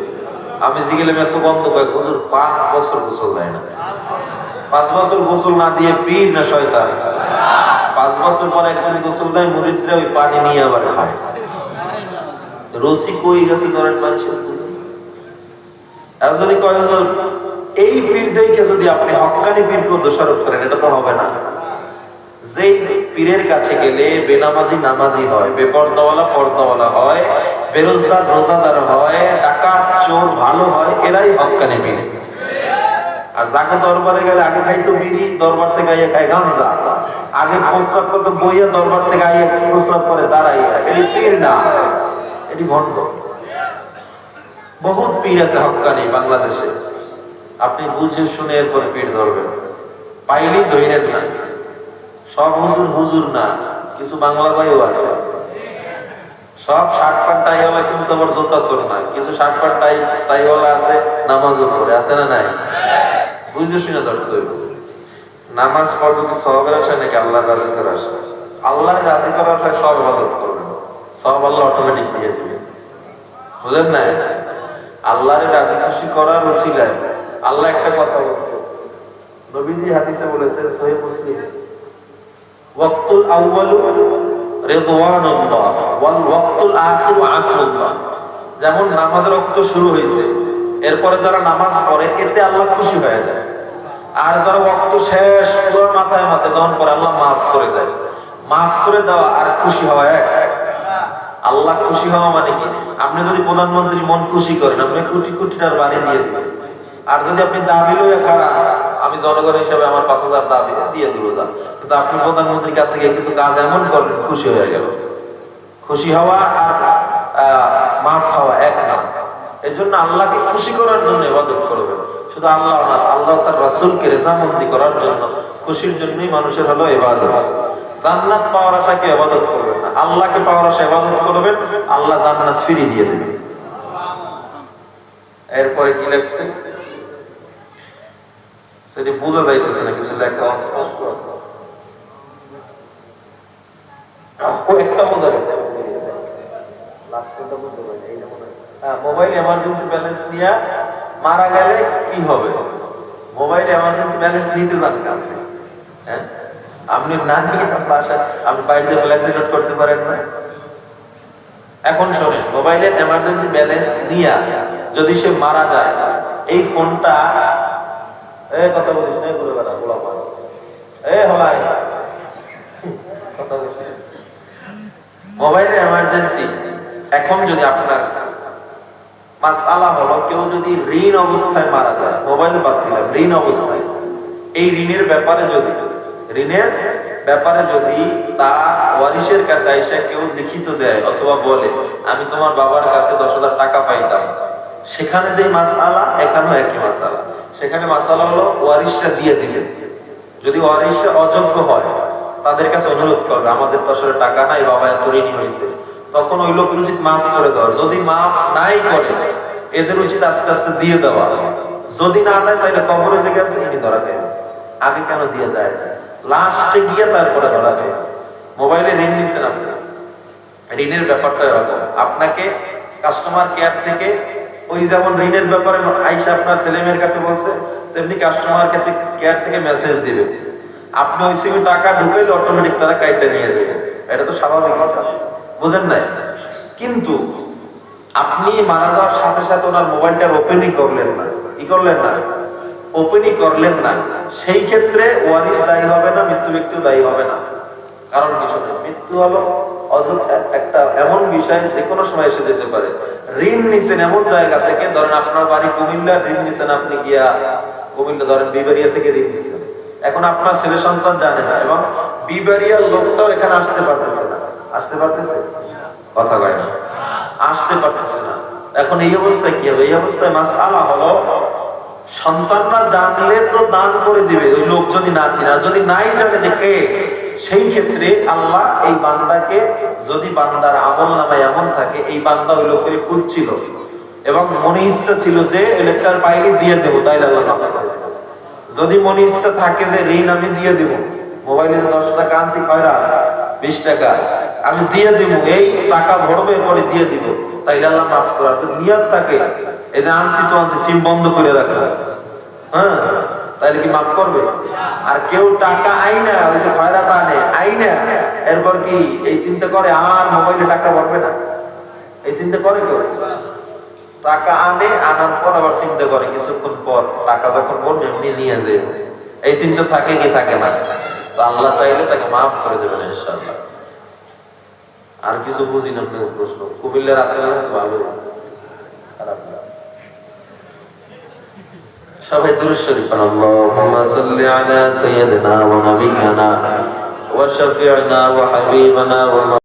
আমি জিগেলাম এত গন্ধ, কয় হুজুর 5 বছর গোসল দেয় না। 5 বছর গোসল না দিয়ে পীর না শয়তান? 5 বছর পর একদিন গোসল দেয়, মুরিদরা ওই পানি নিয়ে আবার খায়। রসি কই গেছে ধরেন মানুষের। আর যদি কয় এই পীর দেখে যদি আপনি হক্কানি পীরকে দোষারোপ করেন, এটা তো হবে না। যে পীরের কাছে গেলে বেনামাজি নামাজি হয়, বেপর্দাওয়ালা পর্দাওয়ালা হয়, বেরোজগার রোজাদার হয়, ডাকাত চোর ভালো হয়, এরাই হক্কানি পীর। আর যাকে দরবারে গেলে আগে খাইতো বিড়ি, দরবার থেকে আইয়া খায় গাঁজা, আগে প্রস্রাব করতো বইয়া, দরবার থেকে আইয়া প্রস্রাব করে দাঁড়াইয়া, এটি পীর না, এটি ভণ্ড। বহুত পীর আছে হক্কানি বাংলাদেশে, আপনি বুঝে শুনে এরপরে পীর ধরবেন, পাইলেই ধরেন না। সব হুজুর হুজুর না, কিছু বাংলা ভাইও আছে। সব শার্ট প্যান্ট টাইওয়ালা কিন্তু আবার জোতা চোর না, কিছু শার্ট প্যান্ট টাইওয়ালা আছে, নামাজও পড়ে, আছে না নাই? বুঝে শুনে ধরতে হইব। নামাজ পড়বো কি সবের আশায় নাকি আল্লাহর রাজি করার আশায়? আল্লাহর রাজি করার আশায় সব ইবাদত করবেন, সব আল্লাহ অটোমেটিক দিয়ে দিবে। বুঝলেন না? আল্লাহরে রাজি খুশি করার ওসিলায় আল্লাহ একটা কথা বলছে, নবীজি হাদিসে বলেছেন, সহিহ মুসলিম, ওয়াক্তুল আউয়ালু রিদওয়ানুল্লাহ ওয়াল ওয়াক্তুল আখিরু আফউল্লাহ। যেমন নামাজের ওয়াক্ত শুরু হয়েছে, এরপরে যারা নামাজ পড়ে এতে আল্লাহ খুশি হয়ে যায়। আর যারা ওয়াক্ত শেষ পুরো মাথায় মাথায় যখন পরে, আল্লাহ মাফ করে দেয়। মাফ করে দেওয়া আর খুশি হওয়া এক। আল্লাহ খুশি হওয়া মানে কি? আপনি যদি প্রধানমন্ত্রী মন খুশি করেন, আপনি কোটি কোটি টাকার বাড়ি দিয়ে দিবেন। আর যদি আপনি দাবি লইয়া খারাপ, আমি জনগণ হিসাবে আমার 5,000 দাবি দিয়ে দিব, কিন্তু আপনি প্রধানমন্ত্রীর কাছে গিয়ে কিছু কাজ এমন করলেন, খুশি হয়ে গেল। খুশি হওয়া আর মাফ হওয়া এক না। এই জন্য আল্লাহকে খুশি করার জন্য ইবাদত করবেন, শুধু আল্লাহ না, আল্লাহ তার রাসূলকে রেজামন্দি করার জন্য, খুশির জন্যই মানুষের হলো ইবাদত। জান্নাত পাওয়ার আশাকে ইবাদত করবেন না, আল্লাহকে পাওয়ার আশা ইবাদত করবেন, আল্লাহ জান্নাত ফিরিয়ে দিয়ে দেবেন। এরপরে কি লেখছে সেটি বোঝা যাইতেছে না, কিছু লেখা অস্পষ্ট আছে। একটা বোঝা গেছে, মোবাইল এমার্জেন্সি ব্যালেন্স নিয়ে মারা গেলে কি হবে? মোবাইল এমার্জেন্সি ব্যালেন্স নিতে জানেন আপনি? হ্যাঁ, আপনি না নিয়ে বাসায় আপনি বাইরে ব্যালেন্স লোড করতে পারেন না। এখন শোনেন, মোবাইলের এমার্জেন্সি ব্যালেন্স নিয়ে যদি সে মারা যায়, এই ফোনটা কথা বলিস না, বলে বেড়া গোলা পান হলাই কথা বলিস। মোবাইলের এমার্জেন্সি এখন যদি আপনার মাসআলা হলো, কেউ যদি ঋণ অবস্থায় মারা যায়, মোবাইল বাদ দিলাম, ঋণ অবস্থায়, এই ঋণের ব্যাপারে যদি তার ওয়ারিশের কাছে আইসা কেউ লিখিত দেয় অথবা বলে, আমি তোমার বাবার কাছে 10,000 টাকা পাইতাম, সেখানে যে মাসআলা, এখানেও একই মাসআলা। সেখানে মাসআলা হলো ওয়ারিশরা দিয়ে দিবেন। যদি ওয়ারিশরা অযোগ্য হয়, তাদের কাছে অনুরোধ করবে, আমাদের তো আসলে টাকা নাই, বাবা এত ঋণী হয়েছে, তখন ওই লোকের উচিত মাফ করে দেওয়া। যদি মাফ নাই করে, এদের উচিত আস্তে আস্তে দিয়ে দেওয়া। যদি না দেয়, তাহলে কবরে যে গেছে ইনি ধরা দেয়। আগে কেন দিয়ে যায়? লাস্টে গিয়ে তারপরে ধরা দেয়। মোবাইলে ঋণ নিচ্ছেন আপনি, ঋণের ব্যাপারটা এরকম, আপনাকে কাস্টমার কেয়ার থেকে, ওই যেমন ঋণের ব্যাপারে আইসা আপনার ছেলেমেয়ের কাছে বলছে, তেমনি কাস্টমার কেয়ার থেকে মেসেজ দিবে, আপনি ওই সিমে টাকা ঢুকাইলে অটোমেটিক তারা কাইটা নিয়ে যাবে। এটা তো স্বাভাবিক কথা, বুঝেন নাই? কিন্তু আপনি মারা যাওয়ার সাথে সাথে ওনার মোবাইলটা ওপেনই করলেন না, ওপেনই করলেন না, সেই ক্ষেত্রে ওয়ারিশ দায়ী হবে না, মৃত্যু ব্যক্তিও দায়ী হবে না। কারণ কিছু নেই, মৃত্যু হলো একটা এমন বিষয় যে কোনো সময় এসে যেতে পারে। ঋণ নিচ্ছেন এমন জায়গা থেকে, ধরেন আপনার বাড়ি কুমিল্লা, ঋণ নিচ্ছেন আপনি গিয়া কুমিল্লা, ধরেন বিবাড়িয়া থেকে ঋণ নিচ্ছেন। এখন আপনার ছেলে সন্তান জানে না, এবং বিবাড়িয়ার লোকটাও এখানে আসতে পারতেছে না, কথা কয় না, আসতে পারতেছে না। এখন এই অবস্থায় কি হবে? এই অবস্থায় মাসআলা হলো, সন্তানরা জানলে তো দান করে দিবে, ওই লোক যদি না চিনা, যদি নাই জানে যে কে, সেই ক্ষেত্রে আল্লাহ এই বান্দাকে, যদি বান্দার আমল নামায় এমন থাকে এই বান্দা ওই লোকের খুঁজছিল এবং মনে ইচ্ছা ছিল যে ইলেকট্রাল পাইলে দিয়ে দেবো, তাই আল্লাহ মাফ করে দেন। যদি মনে ইচ্ছা থাকে যে ঋণ আমি দিয়ে দিব, মোবাইলে 10 টাকা আনছি খয়রা 20 টাকা আমি দিয়ে দিব, এই টাকা ভরবে পরে দিয়ে দিব, তাই আল্লাহ মাফ করে। তো নিয়ত থাকে এই যে আনছি তো আনছি, সিম বন্ধ করে রাখো, হ্যাঁ, তাহলে কি মাফ করবে? আর কেউ টাকা আইনা ওই যে খয়রাত আনে আইনা এরপর কি এই চিন্তা করে আর মোবাইলে টাকা ভরবে না, এই চিন্তা করে কেউ? টাকা আনে, আনার পর আবার চিন্তা করে কিছুক্ষণ পর টাকা যখন বলবে এমনি নিয়ে যাবে, এই চিন্তা থাকে কি থাকে না? তো আল্লাহ চাইলে তাকে মাফ করে দেবেন ইনশাআল্লাহ। আর কিছু বুঝি না আপনার প্রশ্ন। কুমিল্লার আপনার ভালো খারাপ না, সবাই দুরূদ শরীফ পড়ুন। আল্লাহুম্মা সাল্লি আলা সাইয়্যিদিনা ওয়া নাবিয়িনা ওয়া শাফি'না ওয়া হাবিবানা ওয়া